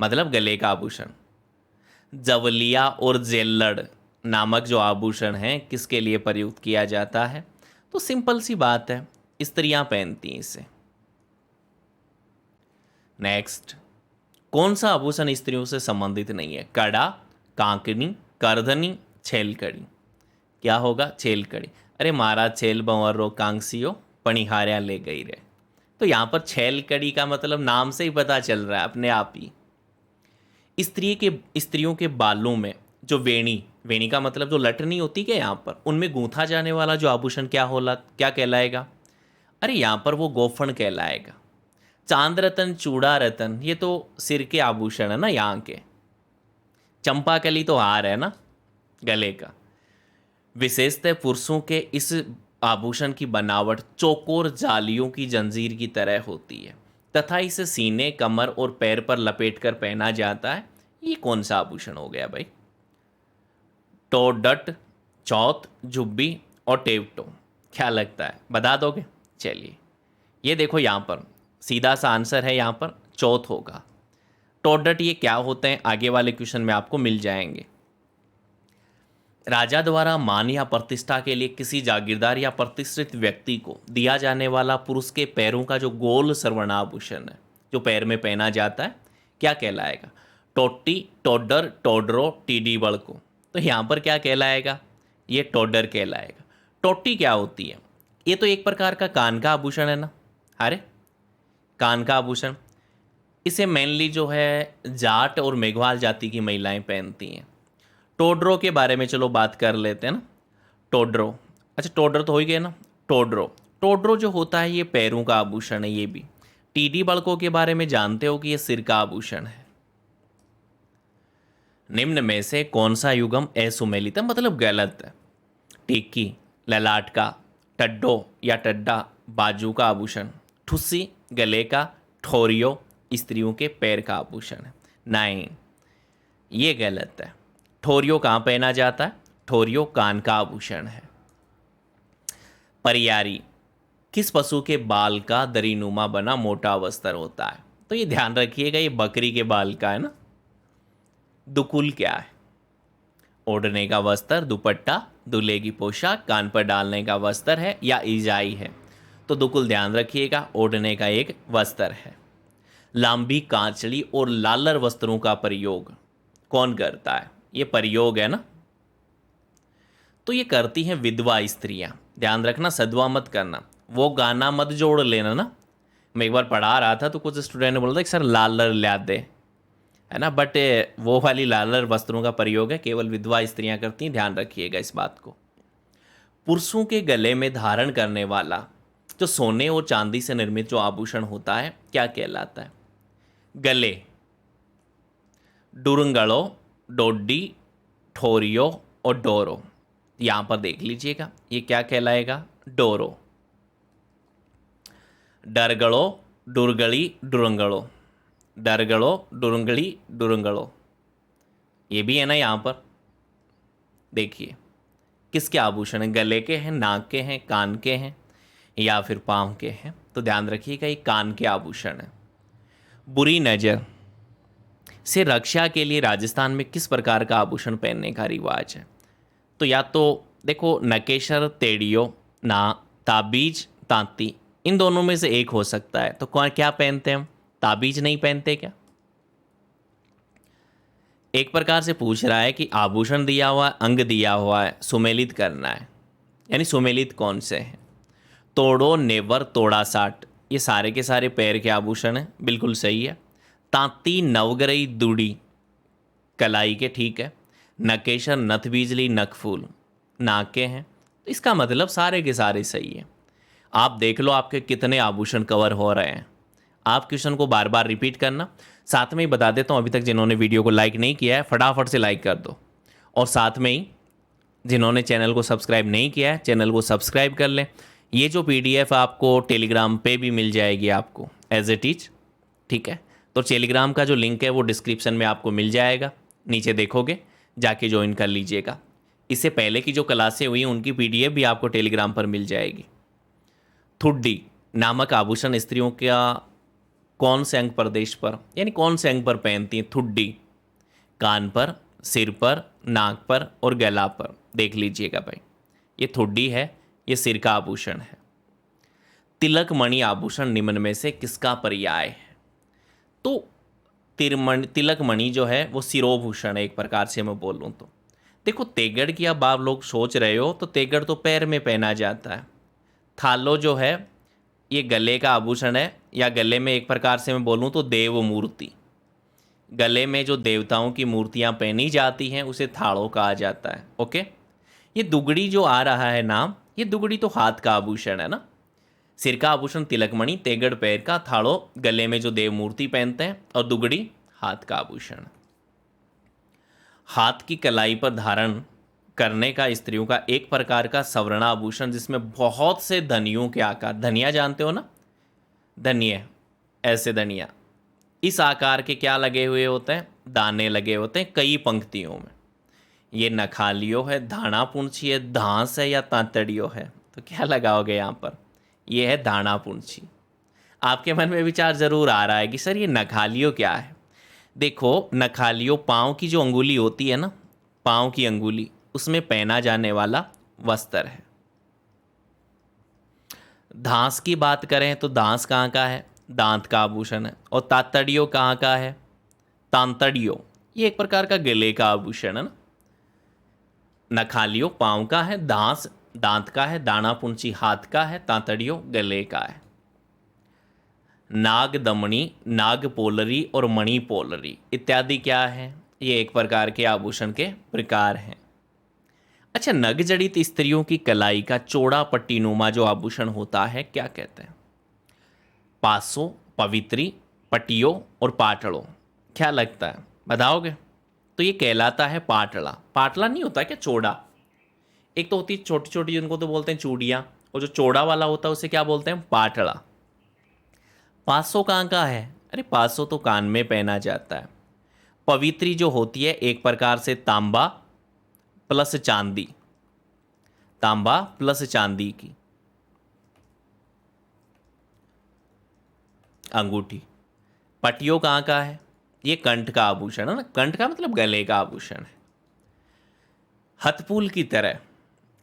मतलब गले का आभूषण। जवलिया और जेल्लड़ नामक जो आभूषण हैं किसके लिए प्रयुक्त किया जाता है? तो सिंपल सी बात है, स्त्रियां पहनती हैं इसे। नेक्स्ट, कौन सा आभूषण स्त्रियों से संबंधित नहीं है? कड़ा, कांकनी, करधनी, छेलकड़ी। क्या होगा? छेलकड़ी। अरे महाराज, छेल बंवर रो कांगसियो पणिहार्या ले गई रे। तो यहाँ पर छेलकड़ी का मतलब नाम से ही पता चल रहा है अपने आप ही। स्त्रियों के बालों में जो वेणी, वेणी का मतलब जो लट नहीं होती क्या यहाँ पर, उनमें गूंथा जाने वाला जो आभूषण क्या कहलाएगा? अरे यहाँ पर वो गोफण कहलाएगा। चांद रतन, चूड़ा रतन, ये तो सिर के आभूषण है ना यहाँ के। चंपाकली तो हार है ना गले का। विशेषतः पुरुषों के इस आभूषण की बनावट चौकोर जालियों की जंजीर की तरह होती है तथा इसे सीने, कमर और पैर पर लपेटकर पहना जाता है। ये कौन सा आभूषण हो गया भाई? टोडट, चौथ, जुब्बी और टेवटो। क्या लगता है, बता दोगे? चलिए, ये देखो यहाँ पर सीधा सा आंसर है, यहाँ पर चौथ होगा। टोडट ये क्या होते हैं, आगे वाले क्वेश्चन में आपको मिल जाएंगे। राजा द्वारा मान या प्रतिष्ठा के लिए किसी जागीरदार या प्रतिष्ठित व्यक्ति को दिया जाने वाला पुरुष के पैरों का जो गोल सर्वनाभूषण है, जो पैर में पहना जाता है, क्या कहलाएगा? टोटी, टोडर, टोडरो, टीडी बड़को। तो यहाँ पर क्या कहलाएगा? ये टोडर कहलाएगा। टोटी क्या होती है? ये तो एक प्रकार का कान का आभूषण है ना। अरे, कान का आभूषण, इसे मेनली जो है जाट और मेघवाल जाति की महिलाएं पहनती हैं। टोडरो के बारे में चलो बात कर लेते हैं ना। टोडरो, अच्छा टोडर तो हो ही गया ना। टोडरो, टोडरो जो होता है ये पैरों का आभूषण है। ये भी टीडी बड़कों के बारे में जानते हो कि ये सिर का आभूषण है। निम्न में से कौन सा युगम असुमेलित है, मतलब गलत है? टिक्की, ललाट का, टड्डो या टड्डा बाजू का आभूषण, ठुस्सी गले का, ठोरियो स्त्रियों के पैर का आभूषण है। नहीं, ये गलत है। ठोरियो कहाँ पहना जाता है? ठोरियो कान का आभूषण है। परियारी, किस पशु के बाल का दरीनुमा बना मोटा वस्त्र होता है? तो ये ध्यान रखिएगा, ये बकरी के बाल का है ना। दुकुल क्या है? ओढ़ने का वस्त्र, दुपट्टा, दूल्हे की पोशाक, कान पर डालने का वस्त्र है या ईजाई है? तो दुकुल ध्यान रखिएगा, ओढ़ने का एक वस्त्र है। लांबी, कांचड़ी और लालर वस्त्रों का प्रयोग कौन करता है? ये प्रयोग है ना, तो ये करती हैं विधवा स्त्रियां। ध्यान रखना, सदवा मत करना, वो गाना मत जोड़ लेना ना। मैं एक बार पढ़ा रहा था तो कुछ स्टूडेंट ने बोला था कि सर लालर ला दे, है ना, बट वो वाली लालर वस्त्रों का प्रयोग है केवल विधवा स्त्रियां करती हैं, ध्यान रखिएगा इस बात को। पुरुषों के गले में धारण करने वाला जो सोने और चांदी से निर्मित जो आभूषण होता है क्या कहलाता है? गले, डुरंगड़ो, डोडी, ठोरियो और डोरो। यहां पर देख लीजिएगा, ये क्या कहलाएगा? डोरो। डरगड़ो, डुरगड़ी, डुरंगड़ो, डरगड़ो, डुरंगड़ी, डुरंगड़ो। ये भी है ना। यहां पर देखिए किसके आभूषण हैं? गले के हैं, नाक के हैं, कान के हैं या फिर पांव के हैं? तो ध्यान रखिएगा, ये कान के आभूषण है। बुरी नज़र से रक्षा के लिए राजस्थान में किस प्रकार का आभूषण पहनने का रिवाज है? तो या तो देखो नकेशर, तेड़ियो, ना, ताबीज, तांती, इन दोनों में से एक हो सकता है। तो कौन क्या पहनते हैं हम? ताबीज नहीं पहनते क्या? एक प्रकार से पूछ रहा है कि आभूषण दिया हुआ है, अंग दिया हुआ है, सुमेलित करना है, यानी सुमेलित कौन से हैं? तोड़ो, नेवर, तोड़ा साट, ये सारे के सारे पैर के आभूषण हैं, बिल्कुल सही है। तांती, नवग्रही, दुड़ी, कलाई के, ठीक है। नकेशर, नथ बीजली, नखफूल, नाक के हैं। तो इसका मतलब सारे के सारे सही है। आप देख लो आपके कितने आभूषण कवर हो रहे हैं। आप क्वेश्चन को बार बार रिपीट करना। साथ में ही बता देता हूँ, अभी तक जिन्होंने वीडियो को लाइक नहीं किया है फटाफट से लाइक कर दो, और साथ में ही जिन्होंने चैनल को सब्सक्राइब नहीं किया है चैनल को सब्सक्राइब कर लें। ये जो PDF आपको टेलीग्राम पे भी मिल जाएगी आपको एज इट इज, ठीक है। तो टेलीग्राम का जो लिंक है वो डिस्क्रिप्शन में आपको मिल जाएगा, नीचे देखोगे, जाके ज्वाइन कर लीजिएगा। इससे पहले की जो क्लासें हुई उनकी PDF भी आपको टेलीग्राम पर मिल जाएगी। थुड्डी नामक आभूषण स्त्रियों का कौन से अंग प्रदेश पर, यानी कौन से अंग पर पहनती हैं? थुड्डी कान पर, सिर पर, नाक पर और गला पर। देख लीजिएगा भाई, ये थुड्डी है, ये सिर का आभूषण है। तिलक मणि आभूषण निम्न में से किसका पर्याय है? तो तिलक मणि जो है वो शिरोभूषण है, एक प्रकार से मैं बोलूँ तो। देखो तेगड़ की अब आप लोग सोच रहे हो, तो तेगड़ तो पैर में पहना जाता है। थालो जो है ये गले का आभूषण है, या गले में एक प्रकार से मैं बोलूँ तो देव मूर्ति, गले में जो देवताओं की मूर्तियाँ पहनी जाती हैं उसे थाड़ो कहा जाता है। ओके, ये दुगड़ी जो आ रहा है नाम, ये दुगड़ी तो हाथ का आभूषण है ना। सिर का आभूषण तिलकमणि, तेगड़ पैर का, थाड़ो गले में जो देव मूर्ति पहनते हैं, और दुगड़ी हाथ का आभूषण। हाथ की कलाई पर धारण करने का स्त्रियों का एक प्रकार का सवर्णाभूषण जिसमें बहुत से धनियों के आकार, धनिया जानते हो ना, धनिये, ऐसे धनिया, इस आकार के क्या लगे हुए होते हैं, दाने लगे होते हैं कई पंक्तियों में। ये नखालियो है, धाना पुंछी है, धांस है या तांतड़ियो है? तो क्या लगाओगे यहाँ पर? ये है धाना पुंछी। आपके मन में विचार जरूर आ रहा है कि सर ये नखालियो क्या है। देखो, नखालियो पाँव की जो अंगुली होती है ना, पाँव की अंगुली, उसमें पहना जाने वाला वस्त्र है। धांस की बात करें तो धांस कहाँ का है, दांत का आभूषण है। और तातड़ियो कहाँ का है, तांतड़ियो, ये एक प्रकार का गले का आभूषण है ना। नखालियो पाँव का है, दांस दांत का है, दाना पुंची हाथ का है, तांतड़ियो गले का है। नाग दमनी, नाग पोलरी और मणि पोलरी इत्यादि क्या है, ये एक प्रकार के आभूषण के प्रकार हैं। अच्छा, नग जड़ित स्त्रियों की कलाई का चौड़ा पट्टीनुमा जो आभूषण होता है क्या कहते हैं? पासो, पवित्री, पटियो और पाटड़ो। क्या लगता है, बताओगे? तो ये कहलाता है पाटला। पाटला नहीं होता क्या चौड़ा? एक तो होती है छोटी छोटी, जिनको तो बोलते हैं चूड़ियाँ, और जो चौड़ा वाला होता है उसे क्या बोलते हैं, पाटला। पासो कहाँ का है? अरे पासो तो कान में पहना जाता है। पवित्री जो होती है एक प्रकार से तांबा प्लस चांदी, तांबा प्लस चांदी की अंगूठी। पटियो कहाँ का है? ये कंठ का आभूषण है ना, कंठ का मतलब गले का आभूषण है। हथपुल की तरह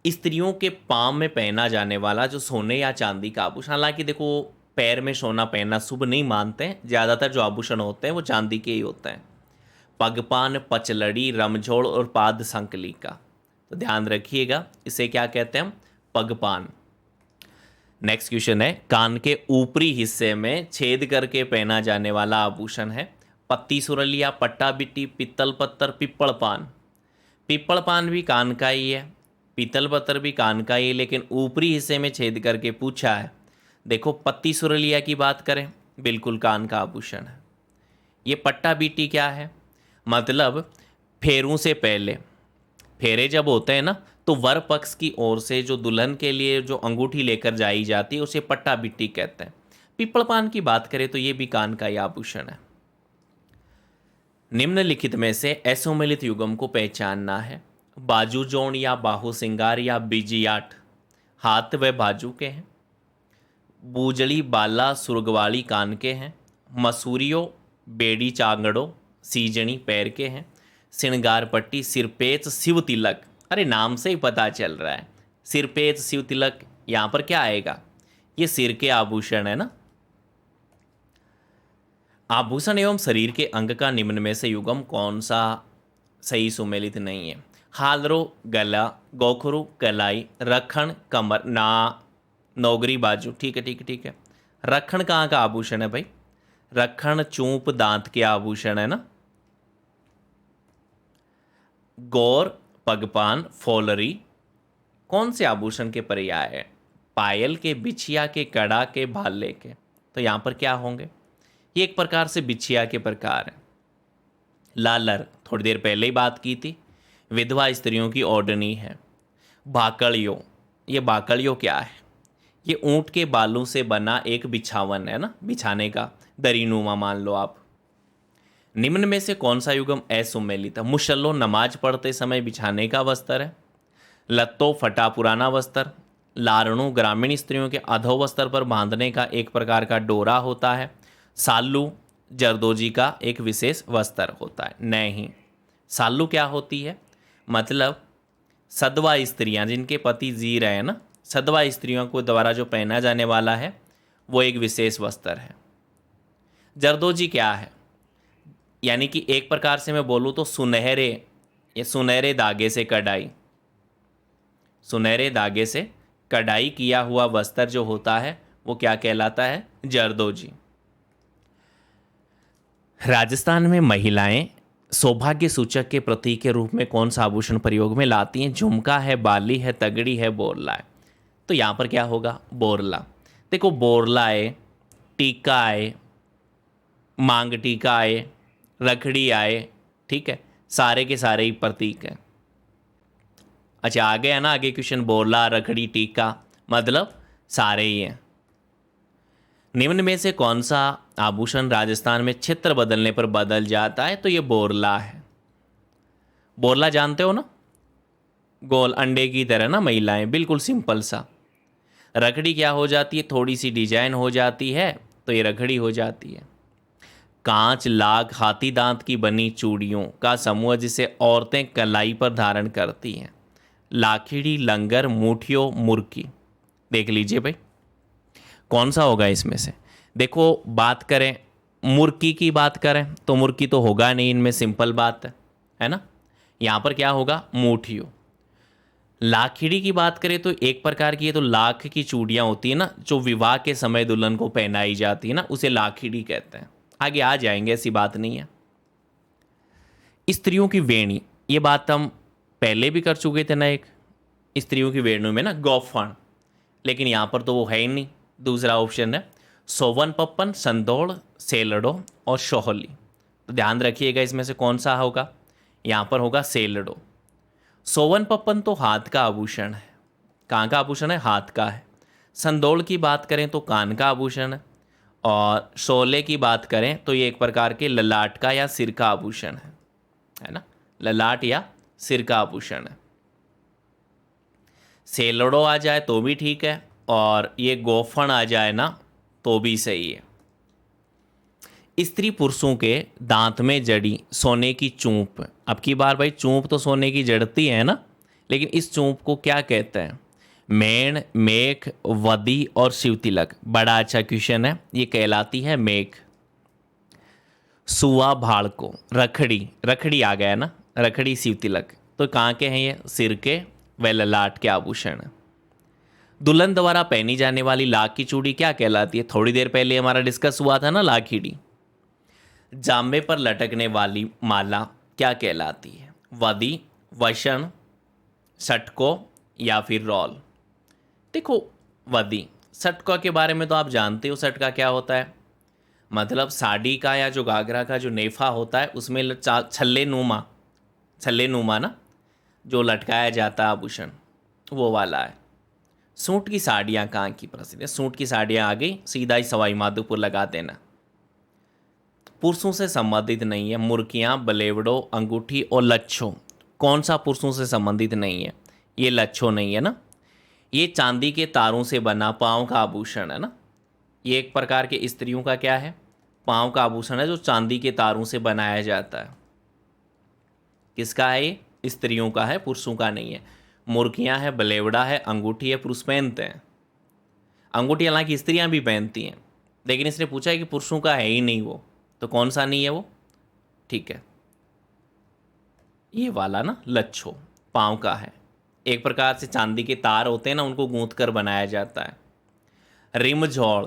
स्त्रियों के पाँव में पहना जाने वाला जो सोने या चांदी का आभूषण, हालांकि देखो पैर में सोना पहनना शुभ नहीं मानते हैं, ज़्यादातर जो आभूषण होते हैं वो चांदी के ही होते हैं। पगपान, पचलड़ी, रमझोड़ और पाद संकली का, तो ध्यान रखिएगा, इसे क्या कहते हैं हम, पगपान। नेक्स्ट क्वेश्चन है, कान के ऊपरी हिस्से में छेद करके पहना जाने वाला आभूषण है पत्ती सुरलिया, पट्टा बिट्टी, पित्तल पत्तर, पिप्पल पान। पिप्पल पान भी कान का ही है, पीतल पत्तर भी कान का ही है, लेकिन ऊपरी हिस्से में छेद करके पूछा है। देखो, पत्ती सुरलिया की बात करें, बिल्कुल कान का आभूषण है। ये पट्टा बीटी क्या है, मतलब फेरों से पहले, फेरे जब होते हैं ना, तो वर पक्ष की ओर से जो दुल्हन के लिए जो अंगूठी लेकर जाई जाती है उसे पट्टा बिट्टी कहते हैं। पिप्पल पान की बात करें तो ये भी कान का ही आभूषण है। निम्नलिखित में से ऐसोमेलित युगम को पहचानना है। बाजू जोड़ या बाहु सिंगार या बिजियाट, हाथ व बाजू के हैं। बूजड़ी बाला सुरगवाड़ी कान के हैं। मसूरियो बेड़ी चांगड़ो सीजनी पैर के हैं। श्रृंगार पट्टी सिरपेच शिव तिलक, अरे नाम से ही पता चल रहा है, सिरपेच शिव तिलक, यहाँ पर क्या आएगा, ये सिर के आभूषण है ना। आभूषण एवं शरीर के अंग का निम्न में से युगम कौन सा सही सुमेलित नहीं है? हालरो गला, गोखरू कलाई, रखण कमर, ना नौगरी बाजू। ठीक है ठीक है ठीक है। रखण कहाँ का आभूषण है भाई? रखण चूप दांत के आभूषण है ना। गौर, पगपान, फोलरी कौन से आभूषण के पर्याय है? पायल के, बिछिया के, कड़ा के, भाले के। तो यहाँ पर क्या होंगे? ये एक प्रकार से बिछिया के प्रकार है। लालर थोड़ी देर पहले ही बात की थी, विधवा स्त्रियों की ओढ़नी है। बाकड़ियो, ये बाकड़ियो क्या है? ये ऊंट के बालों से बना एक बिछावन है ना, बिछाने का दरीनुमा मान लो आप। निम्न में से कौन सा युगम असुमेलित है? मुशल्लो नमाज पढ़ते समय बिछाने का वस्त्र है। लत्तो फटा पुराना वस्त्र। लारणु ग्रामीण स्त्रियों के अधो वस्त्र पर बांधने का एक प्रकार का डोरा होता है। साल्लू जरदोजी का एक विशेष वस्त्र होता है। नहीं, साल्लू क्या होती है? मतलब सदवा स्त्रियां जिनके पति जी रहे हैं ना, सदवा स्त्रियों को द्वारा जो पहना जाने वाला है वो एक विशेष वस्त्र है। जरदोजी क्या है? यानी कि एक प्रकार से मैं बोलूँ तो सुनहरे, ये सुनहरे धागे से कढ़ाई, सुनहरे धागे से कढ़ाई किया हुआ वस्त्र जो होता है वो क्या कहलाता है? जरदोजी। राजस्थान में महिलाएं सौभाग्य सूचक के प्रतीक के रूप में कौन सा आभूषण प्रयोग में लाती हैं? झुमका है, बाली है, तगड़ी है, बोरला है। तो यहाँ पर क्या होगा? बोरला। देखो, बोरला है, टीका है, मांग टीका आए, रखड़ी आए, ठीक है, सारे के सारे ही प्रतीक हैं। अच्छा आ गया ना आगे क्वेश्चन, बोरला, रखड़ी, टीका, मतलब सारे ही हैं। निम्न में से कौन सा आभूषण राजस्थान में क्षेत्र बदलने पर बदल जाता है? तो ये बोरला है। बोरला जानते हो ना, गोल अंडे की तरह ना महिलाएं, बिल्कुल सिंपल सा। रखड़ी क्या हो जाती है? थोड़ी सी डिजाइन हो जाती है, तो ये रखड़ी हो जाती है। कांच, लाख, हाथी दांत की बनी चूड़ियों का समूह जिसे औरतें कलाई पर धारण करती हैं। लाखिड़ी, लंगर, मुठियो, मुर्की। देख लीजिए भाई कौन सा होगा इसमें से। देखो बात करें मुर्की की, बात करें तो मुर्की तो होगा नहीं इनमें, सिंपल बात है ना। यहाँ पर क्या होगा? मुठियो। लाखिड़ी की बात करें तो एक प्रकार की, ये तो लाख की चूड़ियाँ होती है ना, जो विवाह के समय दुल्हन को पहनाई जाती है ना, उसे लाखिड़ी कहते हैं। आगे आ जाएंगे, ऐसी बात नहीं है। स्त्रियों की वेणी, ये बात हम पहले भी कर चुके थे ना एक, स्त्रियों की वेणु में ना गौफण, लेकिन यहाँ पर तो वो है ही नहीं। दूसरा ऑप्शन है सोवन पप्पन, संदौड़, सेलड़ो और शोहली। तो ध्यान रखिएगा इसमें से कौन सा होगा। यहाँ पर होगा सेलड़ो। सोवन पप्पन तो हाथ का आभूषण है। कहाँ का आभूषण है? हाथ का है। संदौड़ की बात करें तो कान का आभूषण है। और शोले की बात करें तो ये एक प्रकार के ललाट का या सिर का आभूषण है ना, ललाट या सिर का आभूषण है। सेलड़ो आ जाए तो भी ठीक है, और ये गोफण आ जाए ना तो भी सही है। स्त्री पुरुषों के दांत में जड़ी सोने की चूंप। अब की बार भाई चूंप तो सोने की जड़ती है ना, लेकिन इस चूंप को क्या कहते हैं? मेण, मेख, वदी और शिवतिलक। बड़ा अच्छा क्वेश्चन है, ये कहलाती है मेख। सुआ भाड़ को रखड़ी, रखड़ी आ गया ना, रखड़ी, शिवतिलक तो कहाँ के हैं? ये सिर के व ललाट के आभूषण। दुल्हन द्वारा पहनी जाने वाली लाख की चूड़ी क्या कहलाती है? थोड़ी देर पहले हमारा डिस्कस हुआ था ना लाखीड़ी। जामे पर लटकने वाली माला क्या कहलाती है? वदी, वशन, सटको या फिर रोल। देखो वदी, सटका के बारे में तो आप जानते हो, सटका क्या होता है? मतलब साड़ी का या जो घाघरा का जो नेफा होता है उसमें छल्ले नुमा ना जो लटकाया जाता है आभूषण, वो वाला है। सूट की साड़ियाँ कहाँ की प्रसिद्ध है? सूट की साड़ियाँ आ गई, सीधा ही सवाई माधोपुर लगा देना। पुरुषों से संबंधित नहीं है। मुर्कियाँ, बलेवड़ो, अंगूठी और लच्छो, कौन सा पुरुषों से संबंधित नहीं है? ये लच्छो नहीं है ना। ये चांदी के तारों से बना पाँव का आभूषण है ना। ये एक प्रकार के स्त्रियों का क्या है? पाँव का आभूषण है, जो चांदी के तारों से बनाया जाता है। किसका है ये? स्त्रियों का है, पुरुषों का नहीं है। मुर्कियाँ है, बलेवड़ा है, अंगूठी है, पुरुष पहनते हैं। अंगूठी हालांकि स्त्रियाँ भी पहनती हैं, लेकिन इसने पूछा है कि पुरुषों का है ही नहीं वो, तो कौन सा नहीं है वो? ठीक है, ये वाला ना लच्छो पाँव का है। एक प्रकार से चांदी के तार होते हैं ना, उनको गूंथ कर बनाया जाता है। रिमझोड़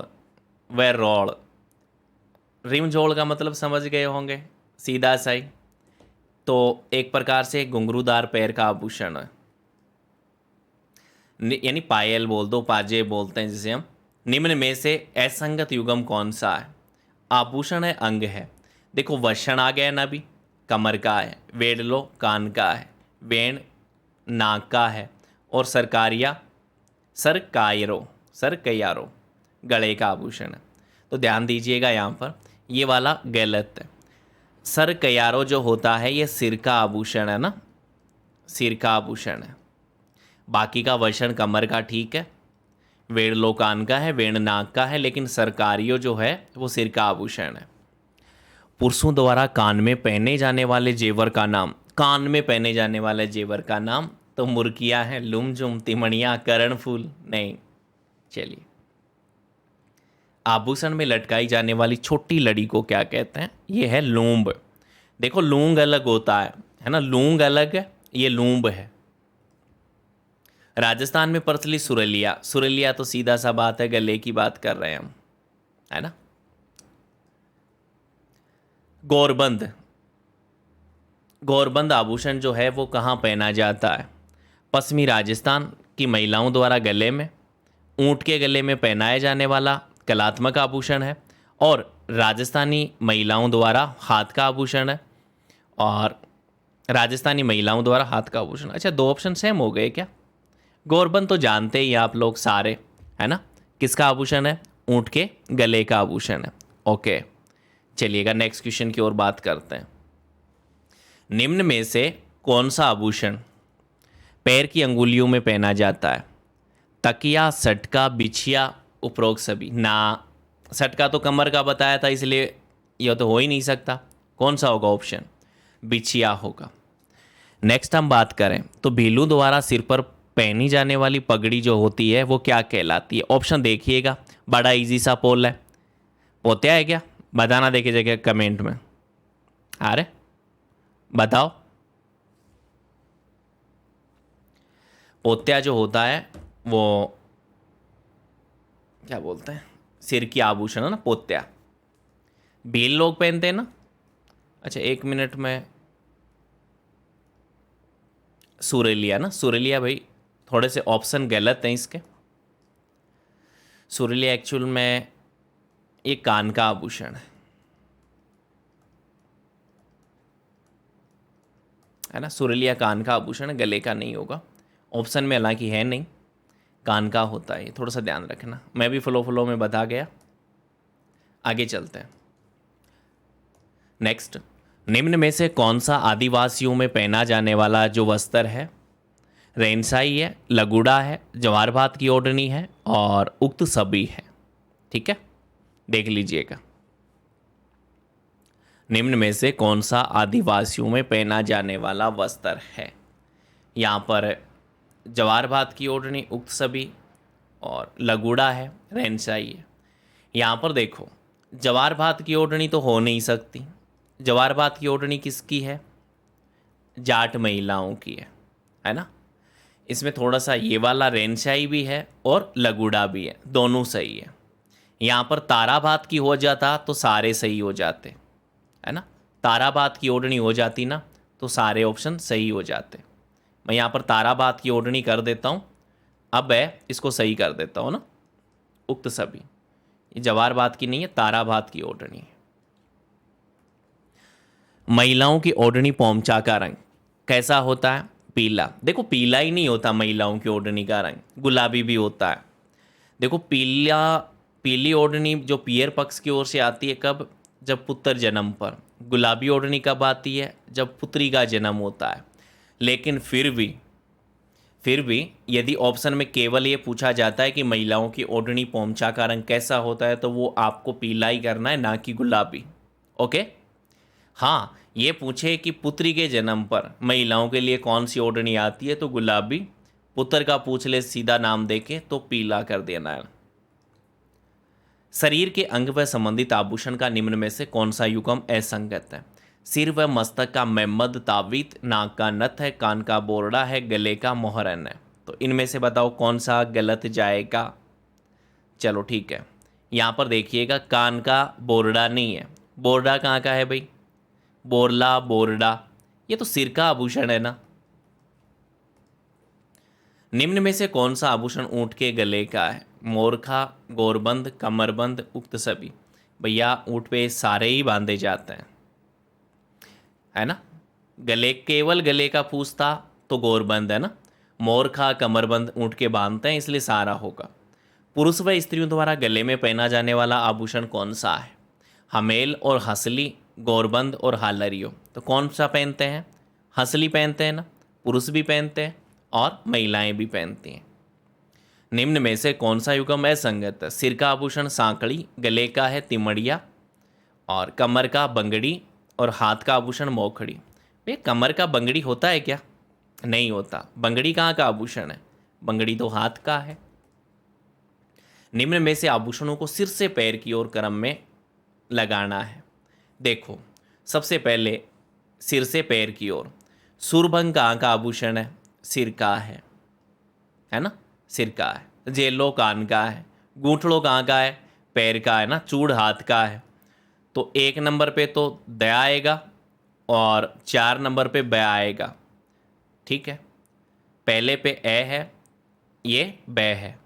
व रोड़। रिमझोड़ का मतलब समझ गए होंगे, सीधा सा ही। तो एक प्रकार से घुंघरूदार पैर का आभूषण है, यानी पायल बोल दो, पाजे बोलते हैं जिसे हम। निम्न में से असंगत युगम कौन सा है? आभूषण है, अंग है। देखो वषण आ गया ना, अभी कमर का है। वेडलो कान का है। वेण नाक का है। और सरकारिया सरकयारो गले का आभूषण है। तो ध्यान दीजिएगा यहाँ पर, ये वाला गलत है। सरकयारो जो होता है ये सिर का आभूषण है ना, सिर का आभूषण है। बाकी का वषण कमर का ठीक है, वेड़लो कान का है, वेण नाक का है, लेकिन सरकारियो जो है वो सिर का आभूषण है। पुरुषों द्वारा कान में पहने जाने वाले जेवर का नाम, कान में पहने जाने वाले जेवर का नाम तो मुर्कियाँ हैं, लुमझुम, तिमणियाँ, करण फूल नहीं। चलिए, आभूषण में लटकाई जाने वाली छोटी लड़ी को क्या कहते हैं? ये है लूंब। देखो लूंग अलग होता है ना, लूंग अलग है, ये लूंब है। राजस्थान में प्रचलित सुरलिया, सुरलिया तो सीधा सा बात है, गले की बात कर रहे हैं हम, है ना। गौरबंद, गौरबंद आभूषण जो है वो कहाँ पहना जाता है? पश्चिमी राजस्थान की महिलाओं द्वारा गले में, ऊंट के गले में पहनाया जाने वाला कलात्मक आभूषण है, और राजस्थानी महिलाओं द्वारा हाथ का आभूषण है। और राजस्थानी महिलाओं द्वारा हाथ का आभूषण। अच्छा, दो ऑप्शन सेम हो गए क्या? गौरबंद तो जानते ही आप लोग सारे, है ना? किसका आभूषण है? ऊंट के गले का आभूषण है। ओके, चलिएगा नेक्स्ट क्वेश्चन की ओर बात करते हैं। निम्न में से कौन सा आभूषण पैर की अंगुलियों में पहना जाता है? तकिया, सटका, बिछिया, उपरोक्त सभी। ना, सटका तो कमर का बताया था, इसलिए यह तो हो ही नहीं सकता। कौन सा होगा ऑप्शन? बिछिया होगा। नेक्स्ट हम बात करें तो भीलू द्वारा सिर पर पहनी जाने वाली पगड़ी जो होती है वो क्या कहलाती है? ऑप्शन देखिएगा, बड़ा इजी सा पोल है। पोत्या है क्या? बताना देखिएगा कमेंट में। अरे बताओ। पोत्या जो होता है वो क्या बोलते हैं, सिर की आभूषण है ना, पोत्या। भील लोग पहनते हैं ना। अच्छा, 1 मिनट में। सुरेलिया ना, सुरेलिया भाई, थोड़े से ऑप्शन गलत हैं इसके। सुरेलिया एक्चुअल में ये कान का आभूषण है ना। सुरेलिया कान का आभूषण है, गले का नहीं होगा। ऑप्शन में हालांकि है नहीं, कान का होता है, थोड़ा सा ध्यान रखना। मैं भी फ्लो में बता गया। आगे चलते हैं। नेक्स्ट, निम्न में से कौन सा आदिवासियों में पहना जाने वाला जो वस्त्र है? रेनसाई है, लगुड़ा है, जवार भात की ओढ़नी है और उक्त सभी है। ठीक है, देख लीजिएगा। निम्न में से कौन सा आदिवासियों में पहना जाने वाला वस्त्र है? यहाँ पर जवार भात की ओढ़नी, उक्त सभी और लगुड़ा है, रेनसाई है। यहाँ पर देखो, जवार भात की ओढ़नी तो हो नहीं सकती। जवार भात की ओढ़नी किसकी है? जाट महिलाओं की है ना। इसमें थोड़ा सा ये वाला रेनशाही भी है और लगुड़ा भी है, दोनों सही है। यहाँ पर तारा भात की हो जाता तो सारे सही हो जाते, है ना। तारा भात की ओढ़नी हो जाती ना तो सारे ऑप्शन सही हो जाते। मैं यहाँ पर तारा भात की ओढ़नी कर देता हूँ, अब है इसको सही कर देता हूँ ना, उक्त सभी। ये जवार भात की नहीं है, तारा भात की ओढ़नी है। महिलाओं की ओढ़नी पोमचा का रंग कैसा होता है? पीला। देखो, पीला ही नहीं होता महिलाओं की ओढ़नी का रंग, गुलाबी भी होता है। देखो, पीली ओढ़नी जो पियर पक्ष की ओर से आती है कब? जब पुत्र जन्म पर। गुलाबी ओढ़नी कब आती है? जब पुत्री का जन्म होता है। लेकिन फिर भी यदि ऑप्शन में केवल ये पूछा जाता है कि महिलाओं की ओढ़नी पोमचा का रंग कैसा होता है, तो वो आपको पीला ही करना है, ना कि गुलाबी। ओके। हाँ, ये पूछे कि पुत्री के जन्म पर महिलाओं के लिए कौन सी ओढ़नी आती है, तो गुलाबी। पुत्र का पूछ ले सीधा नाम देके तो पीला कर देना है। शरीर के अंग व संबंधित आभूषण का निम्न में से कौन सा युग्म असंगत है? सिर व मस्तक का मेहमद तावीत, नाक का नथ है, कान का बोरडा है, गले का मोहरन है। तो इनमें से बताओ कौन सा गलत जाएगा? चलो ठीक है, यहाँ पर देखिएगा, कान का बोरडा नहीं है। बोरडा कहाँ का है भाई? बोरला, बोरडा, ये तो सिर का आभूषण है ना। निम्न में से कौन सा आभूषण ऊंट के गले का है? मोरखा, गोरबंद, कमरबंद, उक्त सभी। भैया, ऊंट पे सारे ही बांधे जाते हैं, है ना। गले, केवल गले का पूछता तो गोरबंद है ना। मोरखा, कमरबंद ऊंट के बांधते हैं, इसलिए सारा होगा। पुरुष व स्त्रियों द्वारा गले में पहना जाने वाला आभूषण कौन सा है? हमेल और हसली, गोरबंद और हालरियो। तो कौन सा पहनते हैं? हसली पहनते हैं ना, पुरुष भी पहनते हैं और महिलाएं भी पहनती हैं। निम्न में से कौन सा युग्म असंगत है? सिर का आभूषण सांकड़ी, गले का है तिमड़िया और कमर का बंगड़ी और हाथ का आभूषण मोखड़ी। भैया, कमर का बंगड़ी होता है क्या? नहीं होता। बंगड़ी कहाँ का आभूषण है? बंगड़ी तो हाथ का है। निम्न में से आभूषणों को सिर से पैर की ओर क्रम में लगाना है। देखो, सबसे पहले सिर से पैर की ओर। सुरभंग कहाँ का आभूषण है? सिर का है ना, सिर का है। जेलो कान का है। गूंठड़ो कहाँ का है? पैर का है ना। चूड़ हाथ का है। तो 1 नंबर पे तो द आएगा और 4 नंबर पे ब आएगा। ठीक है, पहले पे ए है, ये ब है।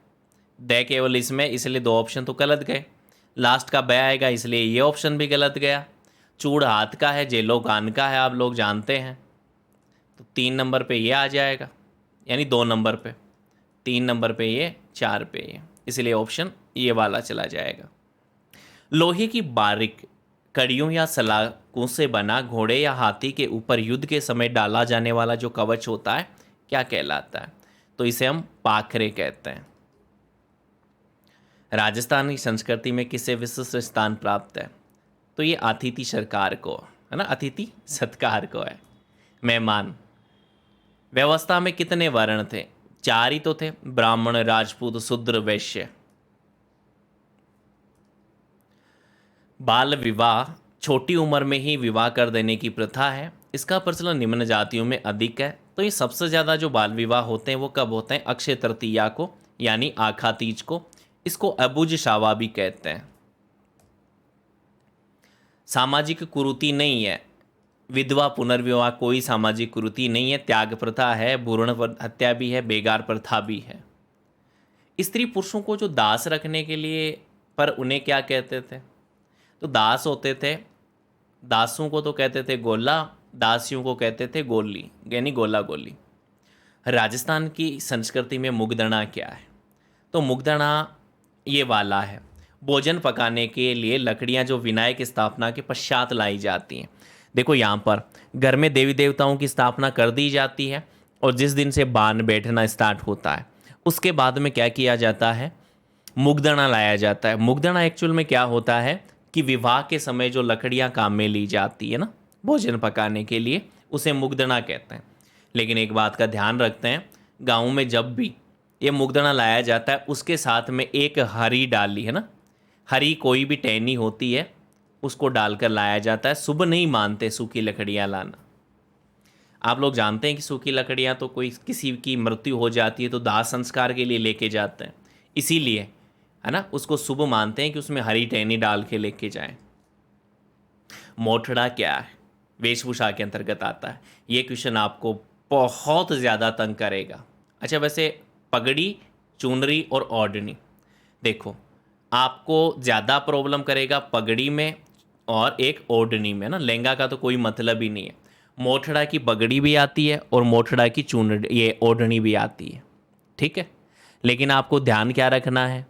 द केवल इसमें, इसलिए 2 ऑप्शन तो गलत गए। लास्ट का ब आएगा, इसलिए ये ऑप्शन भी गलत गया। चूड़ हाथ का है, जेलो कान का है, आप लोग जानते हैं, तो 3 नंबर पे ये आ जाएगा, यानी 2 नंबर पे, 3 नंबर पे ये, 4 पे ये, इसलिए ऑप्शन ये वाला चला जाएगा। लोहे की बारीक कड़ियों या सलाखों से बना घोड़े या हाथी के ऊपर युद्ध के समय डाला जाने वाला जो कवच होता है क्या कहलाता है? तो इसे हम पाखरे कहते हैं। राजस्थान की संस्कृति में किसे विशिष्ट स्थान प्राप्त है? तो ये अतिथि सरकार को है ना, अतिथि सत्कार को है, मेहमान। व्यवस्था में कितने वर्ण थे? 4 ही तो थे, ब्राह्मण, राजपूत, शूद्र, वैश्य। बाल विवाह छोटी उम्र में ही विवाह कर देने की प्रथा है, इसका प्रचलन निम्न जातियों में अधिक है। तो ये सबसे ज़्यादा जो बाल विवाह होते हैं वो कब होते हैं? अक्षय तृतीया को, यानी आखा तीज को। इसको अबुझ शावा भी कहते हैं। सामाजिक कुरीति नहीं है, विधवा पुनर्विवाह कोई सामाजिक कुरीति नहीं है। त्याग प्रथा है, भ्रूण हत्या भी है, बेगार प्रथा भी है। स्त्री पुरुषों को जो दास रखने के लिए, पर उन्हें क्या कहते थे? तो दास होते थे, दासों को तो कहते थे गोला, दासियों को कहते थे गोली, यानी गोला गोली। राजस्थान की संस्कृति में मुगदना क्या है? तो मुगदना ये वाला है, भोजन पकाने के लिए लकड़ियां जो विनायक की स्थापना के पश्चात लाई जाती हैं। देखो यहाँ पर घर में देवी देवताओं की स्थापना कर दी जाती है, और जिस दिन से बान बैठना स्टार्ट होता है उसके बाद में क्या किया जाता है? मुगदना लाया जाता है। मुगदना एक्चुअल में क्या होता है कि विवाह के समय जो लकड़ियां काम में ली जाती है ना भोजन पकाने के लिए, उसे मुगदना कहते हैं। लेकिन एक बात का ध्यान रखते हैं, गाँव में जब भी ये मुगदना लाया जाता है उसके साथ में एक हरी डाली है ना, हरी कोई भी टहनी होती है उसको डालकर लाया जाता है। शुभ नहीं मानते सूखी लकड़ियाँ लाना। आप लोग जानते हैं कि सूखी लकड़ियाँ तो कोई किसी की मृत्यु हो जाती है तो दाह संस्कार के लिए लेके जाते हैं, इसीलिए है ना उसको शुभ मानते हैं कि उसमें हरी टहनी डाल के लेके जाएं। मोठड़ा क्या है? वेशभूषा के अंतर्गत आता है। ये क्वेश्चन आपको बहुत ज़्यादा तंग करेगा। अच्छा, वैसे पगड़ी, चुनरी और ओढ़नी, देखो आपको ज़्यादा प्रॉब्लम करेगा पगड़ी में और एक ओढ़नी में ना। लहंगा का तो कोई मतलब ही नहीं है। मोठड़ा की पगड़ी भी आती है और मोठड़ा की चुनरी, ये ओढ़नी भी आती है, ठीक है। लेकिन आपको ध्यान क्या रखना है,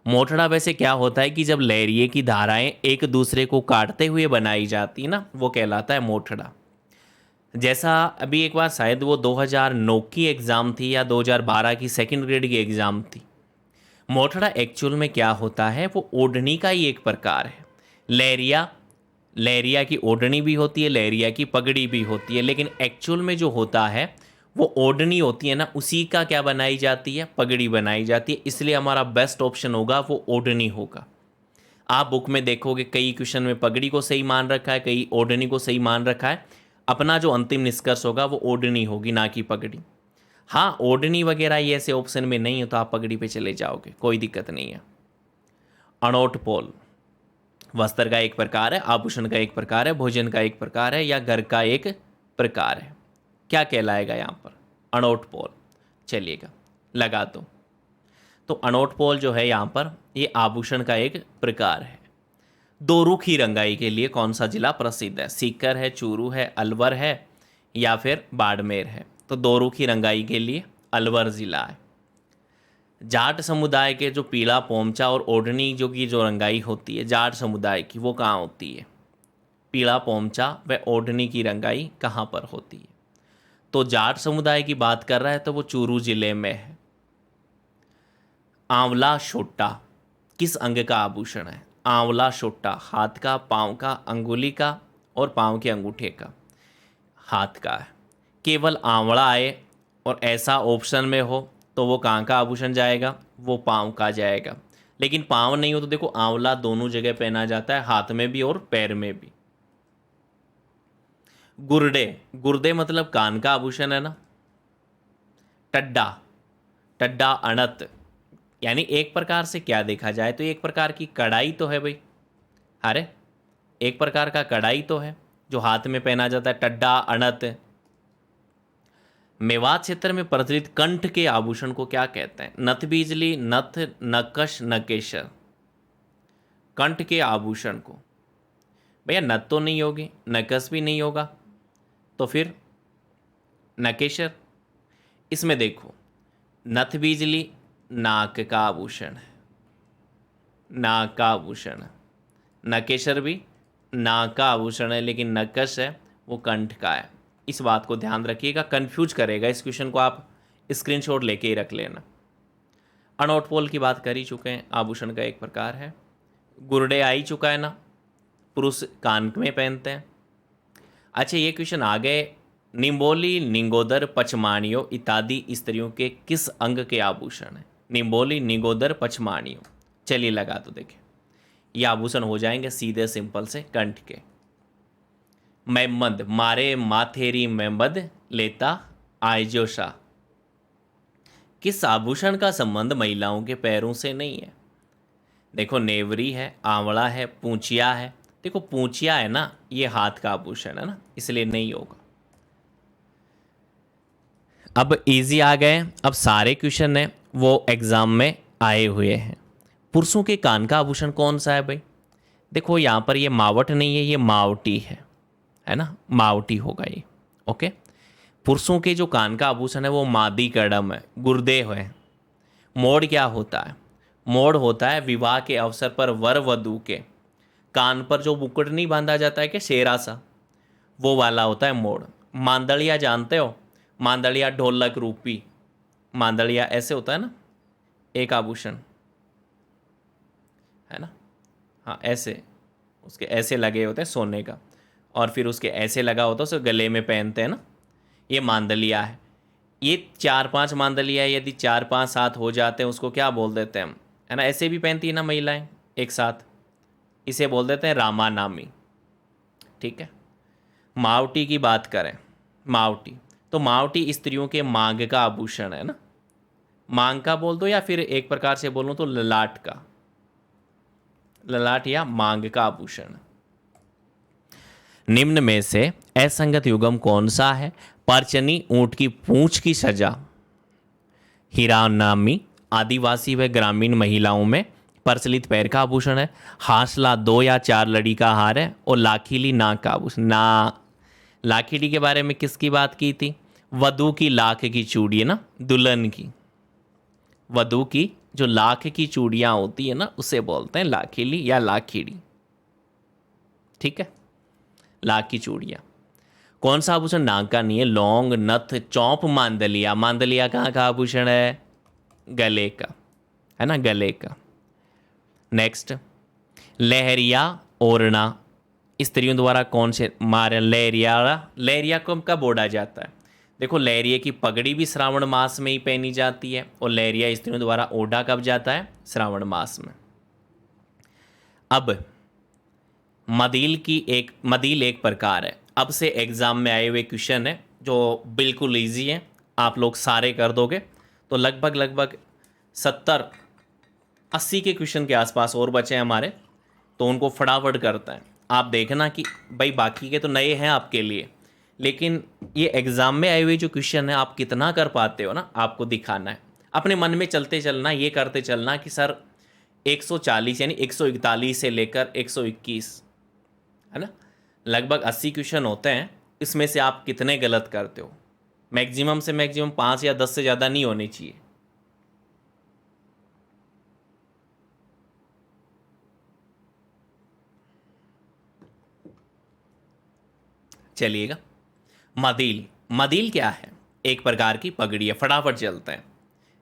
मोठड़ा वैसे क्या होता है कि जब लहरिए की धाराएं एक दूसरे को काटते हुए बनाई जाती ना, वो कहलाता है मोठड़ा। जैसा अभी एक बार शायद वो 2009 की एग्ज़ाम थी या 2012 की सेकंड ग्रेड की एग्ज़ाम थी। मोठड़ा एक्चुअल में क्या होता है, वो ओढ़नी का ही एक प्रकार है। लहरिया, लहरिया की ओढ़नी भी होती है, लहरिया की पगड़ी भी होती है, लेकिन एक्चुअल में जो होता है वो ओढ़नी होती है ना, उसी का क्या बनाई जाती है? पगड़ी बनाई जाती है। इसलिए हमारा बेस्ट ऑप्शन होगा वो ओढ़नी होगा। आप बुक में देखोगे कई क्वेश्चन में पगड़ी को सही मान रखा है, कई ओढ़नी को सही मान रखा है। अपना जो अंतिम निष्कर्ष होगा वो ओढ़नी होगी, ना कि पगड़ी। हाँ, ओढ़नी वगैरह ये ऐसे ऑप्शन में नहीं हो तो आप पगड़ी पे चले जाओगे, कोई दिक्कत नहीं है। अनोट पोल वस्त्र का एक प्रकार है, आभूषण का एक प्रकार है, भोजन का एक प्रकार है, या घर का एक प्रकार है? क्या कहलाएगा यहाँ पर? अनोट पोल। चलिएगा लगा दो। तो अनोट पोल जो है यहाँ पर, ये आभूषण का एक प्रकार है। दोरुखी रंगाई के लिए कौन सा जिला प्रसिद्ध है? सीकर है, चूरू है, अलवर है, या फिर बाड़मेर है? तो दोरुखी रंगाई के लिए अलवर ज़िला है। जाट समुदाय के जो पीला पोमचा और ओढ़नी जो रंगाई होती है जाट समुदाय की, वो कहाँ होती है? पीला पोमचा व ओढ़नी की रंगाई कहाँ पर होती है? तो जाट समुदाय की बात कर रहा है तो वो चूरू जिले में है। आंवला शोटा किस अंग का आभूषण है? आंवला शोटा हाथ का, पाँव का, अंगुली का और पाँव के अंगूठे का। हाथ का है। केवल आंवला आए और ऐसा ऑप्शन में हो तो वो कहाँ का आभूषण जाएगा? वो पाँव का जाएगा। लेकिन पाँव नहीं हो तो देखो आंवला दोनों जगह पहना जाता है, हाथ में भी और पैर में भी। गुर्दे, गुर्दे मतलब कान का आभूषण है ना। टड्डा, टड्डा अणत, यानी एक प्रकार से क्या देखा जाए तो एक प्रकार की कढ़ाई तो है भाई। अरे एक प्रकार का कढ़ाई तो है जो हाथ में पहना जाता है, टड्डा अणत। मेवात क्षेत्र में प्रचलित कंठ के आभूषण को क्या कहते हैं? नथ बीजली, नथ, नकश, नकेशर। कंठ के आभूषण को भैया नथ तो नहीं होगी, नकश भी नहीं होगा, तो फिर नकेशर। इसमें देखो, नथ बिजली नाक का आभूषण है, नाक का आभूषण। नकेशर भी नाक का आभूषण है, लेकिन नकश है वो कंठ का है। इस बात को ध्यान रखिएगा, कंफ्यूज करेगा। इस क्वेश्चन को आप स्क्रीनशॉट लेके ही रख लेना। अनोटपोल की बात कर ही चुके हैं, आभूषण का एक प्रकार है। गुरडे आ ही चुका है ना, पुरुष कान में पहनते हैं। अच्छा, ये क्वेश्चन आ गए, निम्बोली, निंगोदर, पचमाणियों इत्यादि स्त्रियों के किस अंग के आभूषण है? निम्बोली, निंगोदर, पचमाणियों। चलिए लगा तो देखें, ये आभूषण हो जाएंगे सीधे सिंपल से कंठ के। मेमद, मारे माथेरी मेमद लेता आयजोशा। किस आभूषण का संबंध महिलाओं के पैरों से नहीं है? देखो, नेवरी है, आंवला है, पूंचिया है। देखो, पूंचिया है ना, ये हाथ का आभूषण है ना, इसलिए नहीं होगा। अब इजी आ गए। अब सारे क्वेश्चन है वो एग्जाम में आए हुए हैं। पुरुषों के कान का आभूषण कौन सा है भाई? देखो, यहाँ पर ये मावट नहीं है, ये मावटी है ना, मावटी होगा ये। ओके, पुरुषों के जो कान का आभूषण है वो मादी कड़म है, गुर्दे है। मोड़ क्या होता है? मोड़ होता है विवाह के अवसर पर वर वधू के कान पर जो मुकुट नहीं बांधा जाता है कि शेरा सा, वो वाला होता है मोड़। मांदड़िया जानते हो? मांदड़िया ढोलक रूपी मांदड़िया ऐसे होता है ना, एक आभूषण है ना। हाँ, ऐसे उसके ऐसे लगे होते हैं सोने का, और फिर उसके ऐसे लगा होता है, उसे गले में पहनते हैं ना, ये मांदलिया है। ये 4-5 मांदलिया, यदि 4-5-7 हो जाते हैं उसको क्या बोल देते हैं हम, है ना। ऐसे भी पहनती है ना महिलाएं एक साथ, इसे बोल देते हैं रामानामी। ठीक है। मावटी की बात करें, मावटी तो मावटी स्त्रियों के मांग का आभूषण है ना। मांग का बोल दो, या फिर एक प्रकार से बोलूं तो ललाट का, ललाट या मांग का आभूषण। निम्न में से असंगत युग्म कौन सा है? परचनी ऊंट की पूंछ की सजा, हिरानामी आदिवासी व ग्रामीण महिलाओं में प्रचलित पैर का आभूषण है। हासला 2 या 4 लड़ी का हार है। और लाखीली नाक का आभूषण। ना, लाखीली के बारे में किसकी बात की थी? वधू की लाख की चूड़ी है ना, दुल्हन की। वधू की जो लाख की चूड़ियां होती है ना, उसे बोलते हैं लाखीली या लाखीड़ी। ठीक है, लाख की चूड़ियां। कौन सा आभूषण नाक का नहीं है? लौंग, नथ, चौंप, मांदलिया। मांदलिया कहाँ का आभूषण है? गले का, है ना, गले का। नेक्स्ट, लहरिया ओढ़ना स्त्रियों द्वारा कौन से मारे? लहरिया, लहरिया को कब ओढ़ा जाता है? देखो, लहरिया की पगड़ी भी श्रावण मास में ही पहनी जाती है, और लहरिया स्त्रियों द्वारा ओढ़ा कब जाता है? श्रावण मास में। अब मदील एक प्रकार है। अब से एग्जाम में आए हुए क्वेश्चन है जो बिल्कुल इजी है, आप लोग सारे कर दोगे तो लगभग 70-80 के क्वेश्चन के आसपास और बचे हैं हमारे, तो उनको फटाफट करता है। आप देखना कि भाई बाकी के तो नए हैं आपके लिए, लेकिन ये एग्ज़ाम में आए हुए जो क्वेश्चन है आप कितना कर पाते हो ना, आपको दिखाना है। अपने मन में चलते चलना, ये करते चलना कि सर 140 यानी 141 से लेकर 121, है ना, लगभग 80 क्वेश्चन होते हैं। इसमें से आप कितने गलत करते हो? मैक्सिमम से मैक्सिमम 5 या 10 से ज़्यादा नहीं होनी चाहिए। चलिएगा, मदील क्या है? एक प्रकार की पगड़ी है। फटाफट चलते हैं।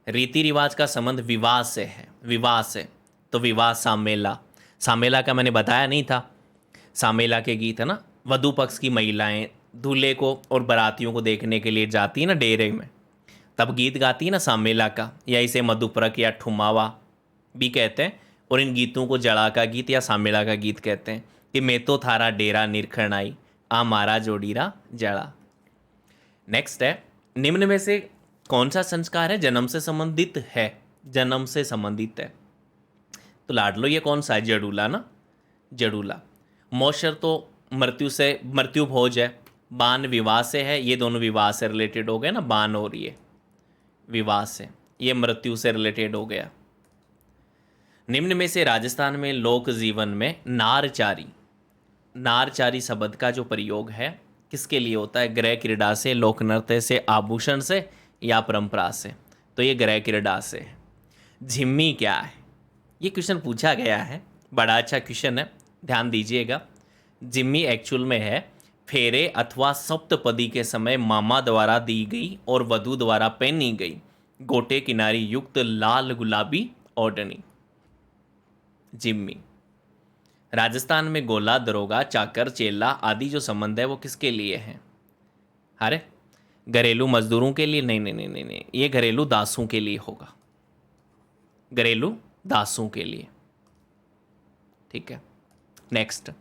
रीति रिवाज का संबंध विवाह से है, विवाह से। तो विवाह सामेला, सामेला का मैंने बताया नहीं था। सामेला के गीत है ना, वधू पक्ष की महिलाएं दूल्हे को और बारातियों को देखने के लिए जाती है ना डेरे में, तब गीत गाती है ना सामेला का, या इसे मधुप्रक या ठुमावा भी कहते हैं। और इन गीतों को जड़ा का गीत या सामेला का गीत कहते हैं कि मैं तो थारा डेरा निरखण आई, आ मारा जोड़ीरा जड़ा। नेक्स्ट है, निम्न में से कौन सा संस्कार है जन्म से संबंधित है? जन्म से संबंधित है तो लाडलो ये कौन सा है? जड़ूला ना, जड़ूला। मौशर तो मृत्यु भोज है। बान विवाह से है, ये दोनों विवाह से रिलेटेड हो गए ना, बान और ये विवाह से, ये मृत्यु से रिलेटेड हो गया। निम्न में से राजस्थान में लोक जीवन में नारचारी, नारचारी शब्द का जो प्रयोग है किसके लिए होता है? गृह क्रीड़ा से, लोक नृत्य से, आभूषण से या परंपरा से? तो ये गृह क्रीड़ा से है। झिम्मी क्या है? ये क्वेश्चन पूछा गया है, बड़ा अच्छा क्वेश्चन है, ध्यान दीजिएगा। जिम्मी एक्चुअल में है फेरे अथवा सप्तपदी के समय मामा द्वारा दी गई और वधु द्वारा पहनी गई गोटे किनारी युक्त लाल गुलाबी ओढ़नी। जिम्मी। राजस्थान में गोला, दरोगा, चाकर, चेला आदि जो संबंध है वो किसके लिए हैं? अरे घरेलू मजदूरों के लिए? नहीं नहीं नहीं नहीं नहीं, ये घरेलू दासों के लिए होगा, घरेलू दासों के लिए। ठीक है, नेक्स्ट।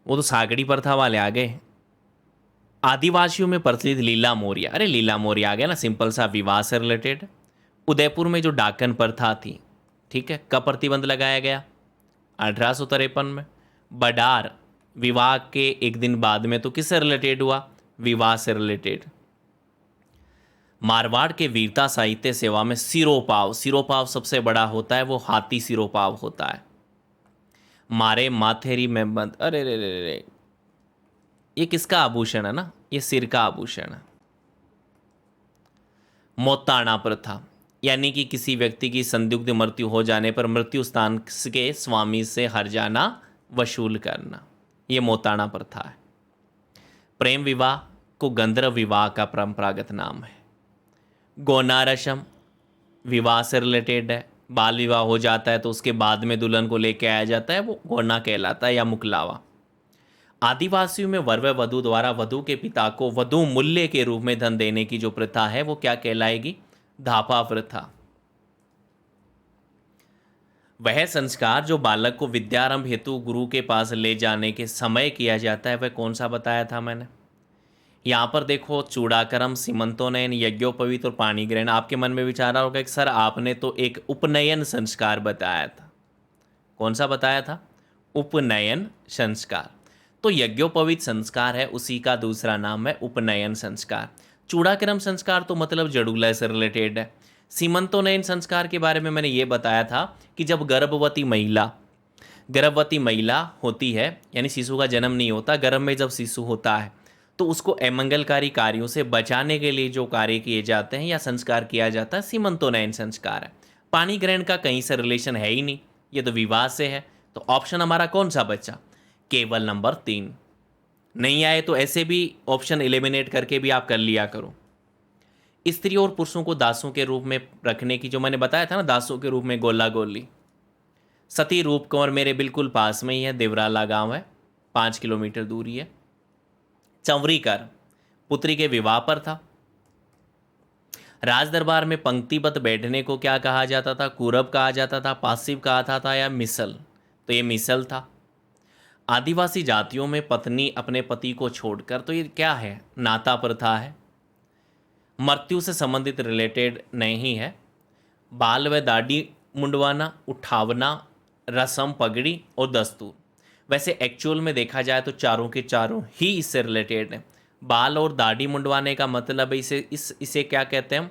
वो तो सागड़ी प्रथा वाले आ गए। आदिवासियों में प्रचलित लीला मोरिया, अरे लीला मोरिया आ गया ना, सिंपल सा विवाह से रिलेटेड। उदयपुर में जो डाकन प्रथा थी, ठीक है, कब प्रतिबंध लगाया गया? 1853 में। बडार विवाह के एक दिन बाद में, तो किससे रिलेटेड हुआ? विवाह से रिलेटेड। मारवाड़ के वीरता साहित्य सेवा में सिरोपाव, सिरोपाव सबसे बड़ा होता है, वो हाथी सिरोपाव होता है। मारे माथेरी में बंद, अरे रे रे रे, ये किसका आभूषण है ना? ये सिर का आभूषण है। मोताणा प्रथा, यानी कि किसी व्यक्ति की संदिग्ध मृत्यु हो जाने पर मृत्यु स्थान के स्वामी से हर्जाना वसूल करना, ये मोताणा प्रथा है। प्रेम विवाह को गंधर्व विवाह का परंपरागत नाम है। गोना रसम विवाह से रिलेटेड है। बाल विवाह हो जाता है तो उसके बाद में दुल्हन को लेके आया जाता है, वो गोना कहलाता है या मुकलावा। आदिवासियों में वर व वधु द्वारा वधु के पिता को वधु मूल्य के रूप में धन देने की जो प्रथा है वो क्या कहलाएगी? धापा प्रथा। वह संस्कार जो बालक को विद्यारंभ हेतु गुरु के पास ले जाने के समय किया जाता है, वह कौन सा बताया था मैंने? यहाँ पर देखो, चूड़ाकर्म, सीमंतोनयन, यज्ञोपवीत और पाणी ग्रहण। आपके मन में विचार रहा होगा कि सर आपने तो एक उपनयन संस्कार बताया था। कौन सा बताया था? उपनयन संस्कार। तो यज्ञोपवीत संस्कार है, उसी का दूसरा नाम है उपनयन संस्कार। चूड़ाकर्म संस्कार तो मतलब जड़ूलय से रिलेटेड है। सीमंतोनयन संस्कार के बारे में मैंने ये बताया था कि जब गर्भवती महिला होती है, यानी शिशु का जन्म नहीं होता, गर्भ में जब शिशु होता है तो उसको अमंगलकारी कार्यों से बचाने के लिए जो कार्य किए जाते हैं या संस्कार किया जाता है, सीमंतोनयन संस्कार है। पाणी ग्रहण का कहीं से रिलेशन है ही नहीं, ये तो विवाह से है। तो ऑप्शन हमारा कौन सा बचा? केवल नंबर 3। नहीं आए तो ऐसे भी ऑप्शन एलिमिनेट करके भी आप कर लिया करो। स्त्री और पुरुषों को दासों के रूप में रखने की जो मैंने बताया था ना, दासों के रूप में गोला गोली। सती रूप कुंवर मेरे बिल्कुल पास में ही है, देवराला गांव है, 5 किलोमीटर दूरी है। चंवरी कर पुत्री के विवाह पर था। राज दरबार में पंक्तिबद्ध बैठने को क्या कहा जाता था? कुरब कहा जाता था, पासिब कहा था या मिसल? तो ये मिसल था। आदिवासी जातियों में पत्नी अपने पति को छोड़कर, तो ये क्या है? नाता प्रथा है, मृत्यु से संबंधित रिलेटेड नहीं है। बाल व दाढ़ी मुंडवाना, उठावना, रस्म, पगड़ी और दस्तूर। वैसे एक्चुअल में देखा जाए तो चारों के चारों ही इससे रिलेटेड हैं। बाल और दाढ़ी मुंडवाने का मतलब है इसे क्या कहते हैं हम?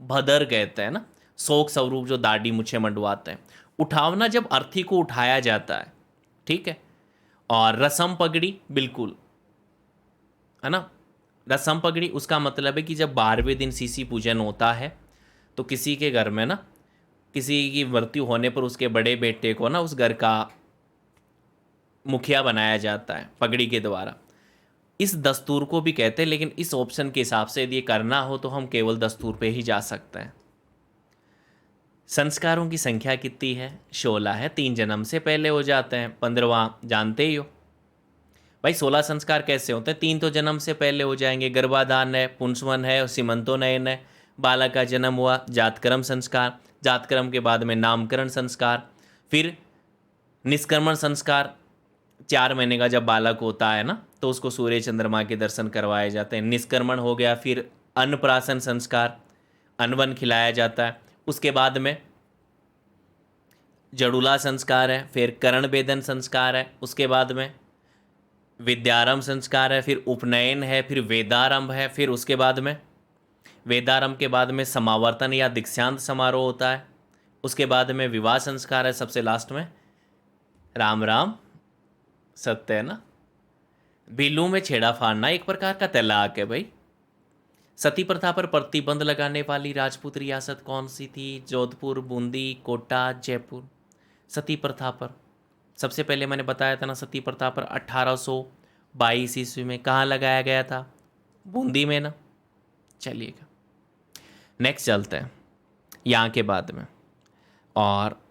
भदर कहते हैं ना, शोक स्वरूप जो दाढ़ी मुझे मंडवाते हैं। उठावना जब अर्थी को उठाया जाता है, ठीक है। और रस्म पगड़ी, बिल्कुल है ना, रस्म पगड़ी उसका मतलब है कि जब 12वें दिन सीसी पूजन होता है तो किसी के घर में ना, किसी की मृत्यु होने पर उसके बड़े बेटे को ना उस घर का मुखिया बनाया जाता है पगड़ी के द्वारा। इस दस्तूर को भी कहते हैं, लेकिन इस ऑप्शन के हिसाब से यदि करना हो तो हम केवल दस्तूर पे ही जा सकते हैं। संस्कारों की संख्या कितनी है? 16 है। 3 जन्म से पहले हो जाते हैं, 15वां जानते ही हो भाई। 16 संस्कार कैसे होते हैं? 3 तो जन्म से पहले हो जाएंगे, गर्भाधान है, पुंसवन है, सीमंतोनयन है, बालक का जन्म हुआ, जातकर्म संस्कार, जातकर्म के बाद में नामकरण संस्कार, फिर निष्क्रमण संस्कार। 4 महीने का जब बालक होता है ना तो उसको सूर्य चंद्रमा के दर्शन करवाए जाते हैं, निष्क्रमण हो गया। फिर अन्नप्राशन संस्कार, अनवन खिलाया जाता है। उसके बाद में जड़ूला संस्कार है, फिर करण वेदन संस्कार है, उसके बाद में विद्यारंभ संस्कार है, फिर उपनयन है, फिर वेदारंभ है, फिर उसके बाद में वेदारंभ के बाद में समावर्तन या दीक्षांत समारोह होता है। उसके बाद में विवाह संस्कार है, सबसे लास्ट में राम राम सत्य है ना। बिल्लू में छेड़ा फाड़ना एक प्रकार का तलाक है भाई। सती प्रथा पर प्रतिबंध लगाने वाली राजपूत रियासत कौन सी थी? जोधपुर, बूंदी, कोटा, जयपुर। सती प्रथा पर सबसे पहले मैंने बताया था ना, सती प्रथा पर 1822 ईस्वी में कहाँ लगाया गया था? बूंदी में ना। चलिएगा, नेक्स्ट चलते हैं यहाँ के बाद में। और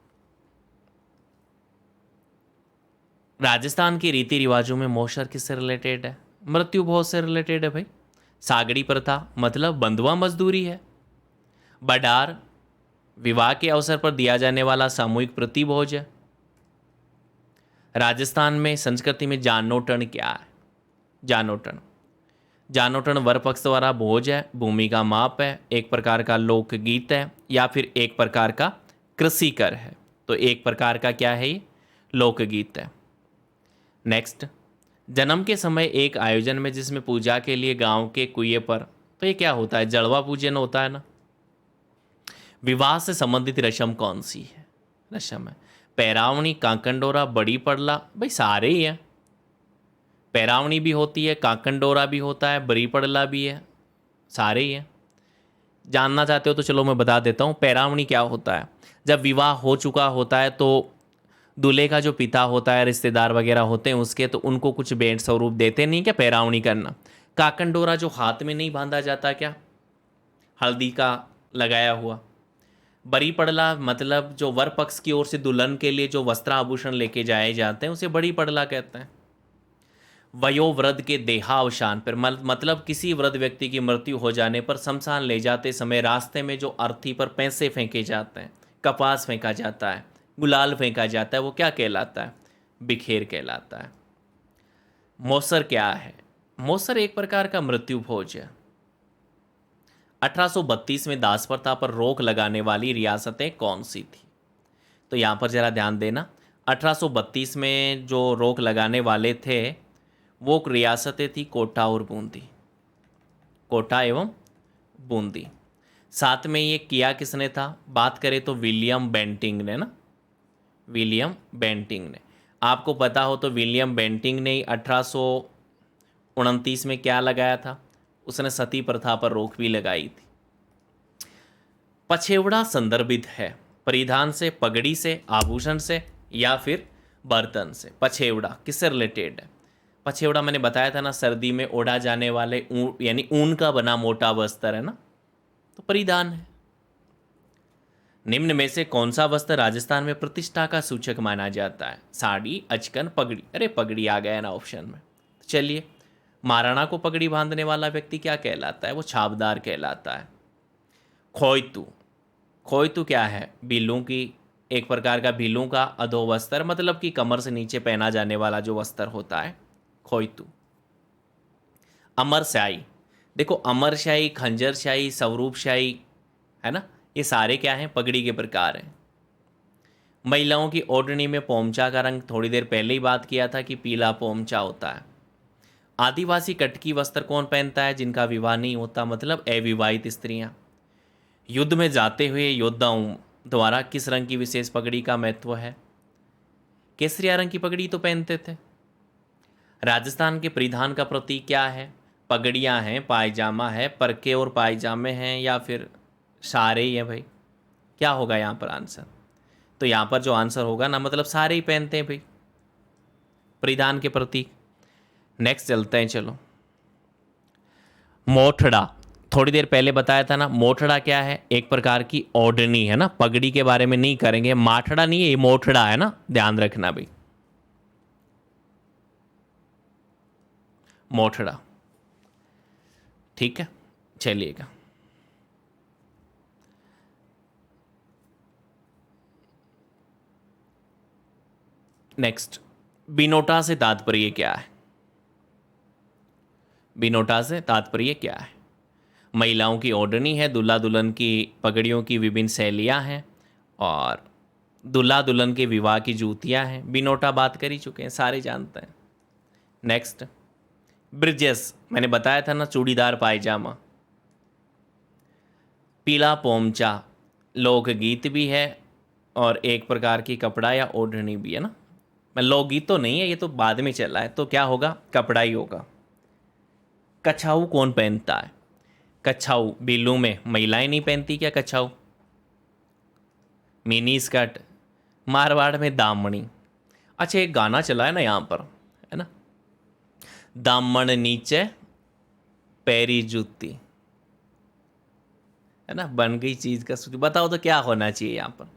राजस्थान के रीति रिवाजों में मोशर किससे रिलेटेड है? मृत्यु भोज से रिलेटेड है भाई। सागड़ी प्रथा मतलब बंधुआ मजदूरी है। बडार विवाह के अवसर पर दिया जाने वाला सामूहिक प्रतिभोज है। राजस्थान में संस्कृति में जानोटन क्या है? जानोटन, जानोटन वर पक्ष द्वारा भोज है, भूमि का माप है, एक प्रकार का लोकगीत है, या फिर एक प्रकार का कृषि कर है? तो एक प्रकार का क्या है ये? लोकगीत है। नेक्स्ट, जन्म के समय एक आयोजन में जिसमें पूजा के लिए गांव के कुएं पर, तो ये क्या होता है? जड़वा पूजन होता है ना। विवाह से संबंधित रस्म कौन सी है? रस्म है पैरावणी, कांकंडोरा, बड़ी पड़ला। भाई सारे ही हैं। पैरावणी भी होती है, कांकंडोरा भी होता है, बड़ी पड़ला भी है, सारे ही हैं। जानना चाहते हो तो चलो मैं बता देता हूँ। पैरावणी क्या होता है? जब विवाह हो चुका होता है तो दूल्हे का जो पिता होता है, रिश्तेदार वगैरह होते हैं उसके, तो उनको कुछ भेंट स्वरूप देते नहीं क्या? पैरावणी करना। काकंडोरा जो हाथ में नहीं बांधा जाता क्या, हल्दी का लगाया हुआ। बड़ी पड़ला मतलब जो वर पक्ष की ओर से दुल्हन के लिए जो वस्त्र आभूषण लेके जाए जाते हैं उसे बड़ी पड़ला कहते हैं। वयोवृद्ध के देहावसान पर मतलब किसी वृद्ध व्यक्ति की मृत्यु हो जाने पर शमशान ले जाते समय रास्ते में जो अर्थी पर पैसे फेंके जाते हैं, कपास फेंका जाता है, गुलाल फेंका जाता है, वो क्या कहलाता है? बिखेर कहलाता है। मौसर क्या है? मौसर एक प्रकार का मृत्यु भोज है। 1832 में दास प्रथा पर रोक लगाने वाली रियासतें कौन सी थी? तो यहाँ पर जरा ध्यान देना। 1832 में जो रोक लगाने वाले थे वो रियासतें थी कोटा और बूंदी। कोटा एवं बूंदी। साथ में ये किया किसने था? बात करें तो विलियम बेंटिंग ने ना, विलियम बेंटिंग ने। आपको पता हो तो विलियम बेंटिंग ने 1829 में क्या लगाया था? उसने सती प्रथा पर रोक भी लगाई थी। पछेवड़ा संदर्भित है परिधान से, पगड़ी से, आभूषण से, या फिर बर्तन से? पछेवड़ा किससे रिलेटेड है? पछेवड़ा मैंने बताया था ना, सर्दी में ओढ़ा जाने वाले यानी ऊन का बना मोटा वस्त्र है ना, तो परिधान है। निम्न में से कौन सा वस्त्र राजस्थान में प्रतिष्ठा का सूचक माना जाता है? साड़ी, अचकन, पगड़ी। अरे पगड़ी आ गया ना ऑप्शन में। तो चलिए, महाराणा को पगड़ी बांधने वाला व्यक्ति क्या कहलाता है? वो छाबदार कहलाता है। खोयतू, खोयतू क्या है? भीलू की, एक प्रकार का भीलू का अधोवस्त्र, मतलब कि कमर से नीचे पहना जाने वाला जो वस्त्र होता है, खोयतू। अमरशाही, देखो अमरशाही, खंजरशाही, स्वरूपशाही है ना, ये सारे क्या हैं? पगड़ी के प्रकार हैं। महिलाओं की ओढ़नी में पोमचा का रंग थोड़ी देर पहले ही बात किया था कि पीला पोमचा होता है। आदिवासी कटकी वस्त्र कौन पहनता है? जिनका विवाह नहीं होता, मतलब अविवाहित स्त्रियां। युद्ध में जाते हुए योद्धाओं द्वारा किस रंग की विशेष पगड़ी का महत्व है? केसरिया रंग की पगड़ी तो पहनते थे। राजस्थान के परिधान का प्रतीक क्या है? पगड़ियाँ हैं, पायजामा है, परके और पायजामे हैं, या फिर सारे ही हैं भाई? क्या होगा यहाँ पर आंसर? तो यहाँ पर जो आंसर होगा ना, मतलब सारे ही पहनते हैं भाई परिधान के प्रतीक। नेक्स्ट चलते हैं, चलो। मोठड़ा, थोड़ी देर पहले बताया था ना, मोठड़ा क्या है? एक प्रकार की ओढ़नी है ना, पगड़ी के बारे में नहीं करेंगे, माठड़ा नहीं है, ये मोठड़ा है ना, ध्यान रखना भाई। मोठड़ा, ठीक है, चलिएगा। नेक्स्ट, बिनोटा से तात्पर्य क्या है? बिनोटा से तात्पर्य क्या है? महिलाओं की ओढ़नी है, दूल्हा दुल्हन की पगड़ियों की विभिन्न शैलियां हैं, और दूल्हा दुल्हन के विवाह की जूतियां हैं। बिनोटा बात कर ही चुके हैं, सारे जानते हैं। नेक्स्ट, ब्रिजेस, मैंने बताया था ना, चूड़ीदार पायजामा। पीला पोमचा लोकगीत भी है और एक प्रकार की कपड़ा या ओढ़नी भी है ना, मैं लोकगीत तो नहीं है, ये तो बाद में चला है, तो क्या होगा, कपड़ा ही होगा। कछाऊ कौन पहनता है? कछाऊ बिल्लू में महिलाएं नहीं पहनती क्या कछाऊ? Mini skirt. मारवाड़ में दामनी। अच्छा, एक गाना चला है ना यहाँ पर, है ना, दामन नीचे पैरी जूती, है ना, बन गई चीज का सूती। बताओ तो क्या होना चाहिए यहाँ पर?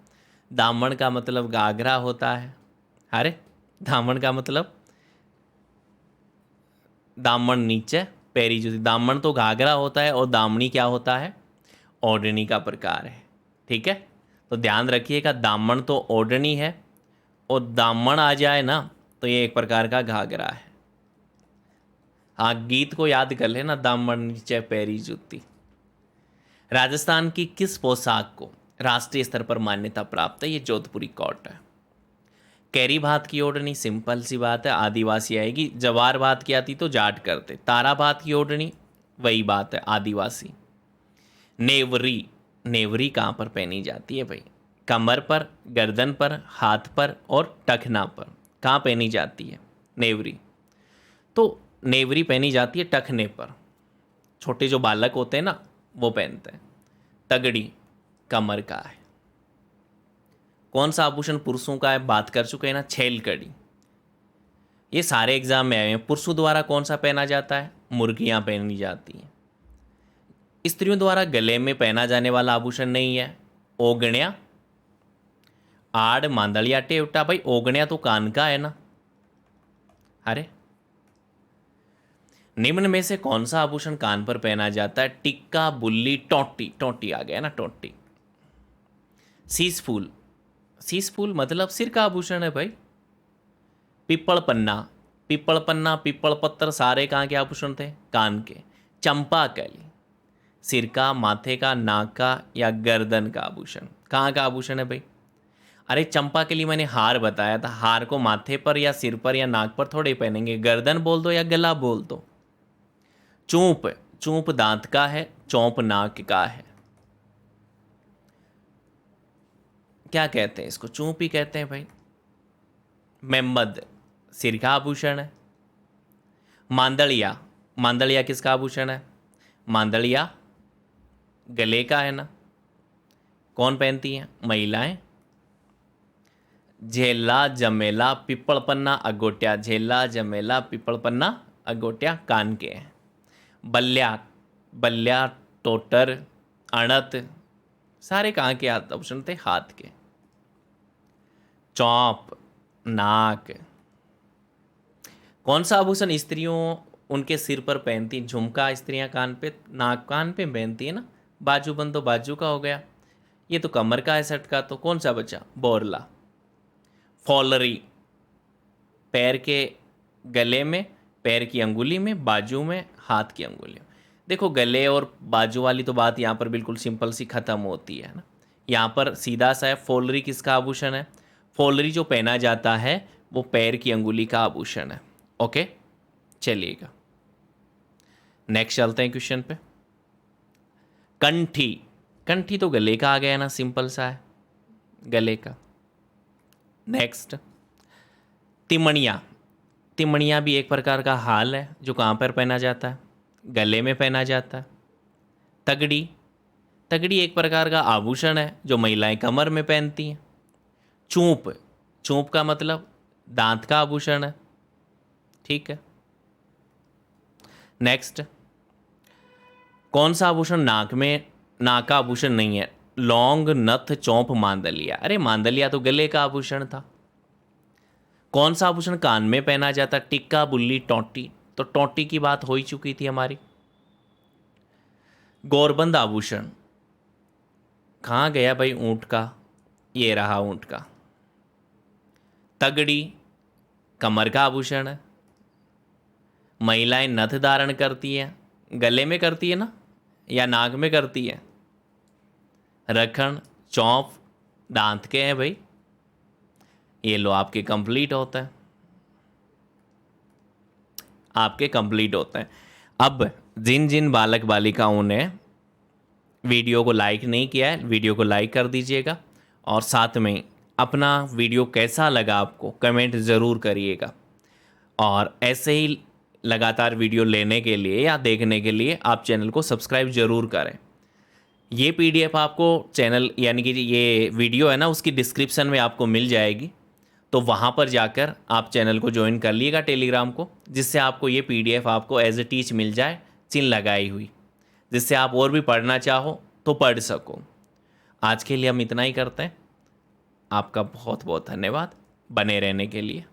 दामन का मतलब घाघरा होता है। अरे दामन का मतलब दामन नीचे पैरी जूती। दामन तो घाघरा होता है और दामनी क्या होता है? ओढ़नी का प्रकार है। ठीक है, तो ध्यान रखिएगा, दामन तो ओढ़नी है और दामन आ जाए ना तो ये एक प्रकार का घाघरा है। हाँ, गीत को याद कर लेना, दामन नीचे पैरी जूती। राजस्थान की किस पोशाक को राष्ट्रीय स्तर पर मान्यता प्राप्त है? ये जोधपुरी कोट है। कैरी भात की ओढ़नी, सिंपल सी बात है, आदिवासी आएगी। जवार भात की आती तो जाट करते। तारा भात की ओढ़नी, वही बात है, आदिवासी। नेवरी, नेवरी कहाँ पर पहनी जाती है भाई? कमर पर, गर्दन पर, हाथ पर और टखना पर। कहाँ पहनी जाती है नेवरी? तो नेवरी पहनी जाती है टखने पर। छोटे जो बालक होते हैं ना वो पहनते हैं। तगड़ी कमर का है। कौन सा आभूषण पुरुषों का है? बात कर चुके हैं ना, छेलकड़ी। ये सारे एग्जाम में आए हैं। पुरुषों द्वारा कौन सा पहना जाता है? मुर्गियां पहनी जाती हैं। स्त्रियों द्वारा गले में पहना जाने वाला आभूषण नहीं है, ओगण्या। आड़, मांदलिया, टेवटा। भाई ओगण्या तो कान का है ना। अरे निम्न में से कौन सा आभूषण कान पर पहना जाता है? टिक्का, बुल्ली, टोटी। टोटी आ गया ना, टोटी। शीश फूल, शीश फूल मतलब सिर का आभूषण है भाई। पिपल पन्ना, पिपल पन्ना, पिपल पत्थर, सारे कहाँ के आभूषण थे? कान के। चंपा कली, सिर का, माथे का, नाक का या गर्दन का आभूषण। कहाँ का आभूषण है भाई? अरे चंपा के लिए मैंने हार बताया था। हार को माथे पर या सिर पर या नाक पर थोड़े पहनेंगे, गर्दन बोल दो या गला बोल दो। चूंप, चूंप दांत का है, चौंप नाक का है। क्या कहते हैं इसको? चूंप ही कहते हैं भाई। मेमद सिर का आभूषण है। मांदलिया, मांदलिया किसका आभूषण है? मांदलिया गले का है ना। कौन पहनती हैं? महिलाएं। झेला, जमेला, पिपल पन्ना, अगोटिया। झेला, जमेला, पिपल पन्ना, अगोटिया कान के हैं। बल्ल्या, बल्ल्या, टोटर, अणत, सारे कहाँ के आभूषण थे? हाथ के। चौंप, नाक। कौन सा आभूषण स्त्रियों उनके सिर पर पहनती? झुमका स्त्रियां कान पे, नाक कान पे पहनती है ना। बाजूबंद तो बाजू का हो गया। ये तो कमर का है सेट का, तो कौन सा बचा? बोरला। फॉलरी, पैर के गले में, पैर की अंगुली में, बाजू में, हाथ की अंगुली में। देखो गले और बाजू वाली तो बात यहाँ पर बिल्कुल सिंपल सी खत्म होती है ना। यहाँ पर सीधा सा है। फॉलरी किसका आभूषण है? फॉलरी जो पहना जाता है वो पैर की अंगुली का आभूषण है। ओके, चलिएगा नेक्स्ट चलते हैं क्वेश्चन पे। कंठी, कंठी तो गले का आ गया ना, सिंपल सा है, गले का। नेक्स्ट तिमणिया, तिमणिया भी एक प्रकार का हाल है जो कहाँ पर पहना जाता है? गले में पहना जाता है। तगड़ी, तगड़ी एक प्रकार का आभूषण है जो महिलाएं कमर में पहनती हैं। चूंप, चूंप का मतलब दांत का आभूषण है। ठीक है, नेक्स्ट कौन सा आभूषण नाक में, नाक का आभूषण नहीं है? लौंग, नथ, चौंप, मांदलिया। अरे मांदलिया तो गले का आभूषण था। कौन सा आभूषण कान में पहना जाता? टिक्का, बुल्ली, टोटी। तो टोटी की बात हो ही चुकी थी हमारी। गौरबंद आभूषण कहाँ गया भाई? ऊंट का, ये रहा ऊंट का। तगड़ी कमर का आभूषण है। महिलाएं नथ धारण करती हैं, गले में करती है ना या नाक में करती है? रखण, चौंप दांत के हैं भाई। ये लो आपके कंप्लीट होता है, आपके कंप्लीट होते हैं। अब जिन जिन बालक बालिकाओं ने वीडियो को लाइक नहीं किया है, वीडियो को लाइक कर दीजिएगा और साथ में अपना वीडियो कैसा लगा आपको कमेंट ज़रूर करिएगा। और ऐसे ही लगातार वीडियो लेने के लिए या देखने के लिए आप चैनल को सब्सक्राइब ज़रूर करें। ये पीडीएफ आपको चैनल यानी कि ये वीडियो है ना उसकी डिस्क्रिप्शन में आपको मिल जाएगी, तो वहाँ पर जाकर आप चैनल को ज्वाइन कर लीजिएगा टेलीग्राम को, जिससे आपको ये पीडीएफ आपको एज ए टीच मिल जाए चिन्ह लगाई हुई, जिससे आप और भी पढ़ना चाहो तो पढ़ सको। आज के लिए हम इतना ही करते हैं। आपका बहुत बहुत धन्यवाद बने रहने के लिए।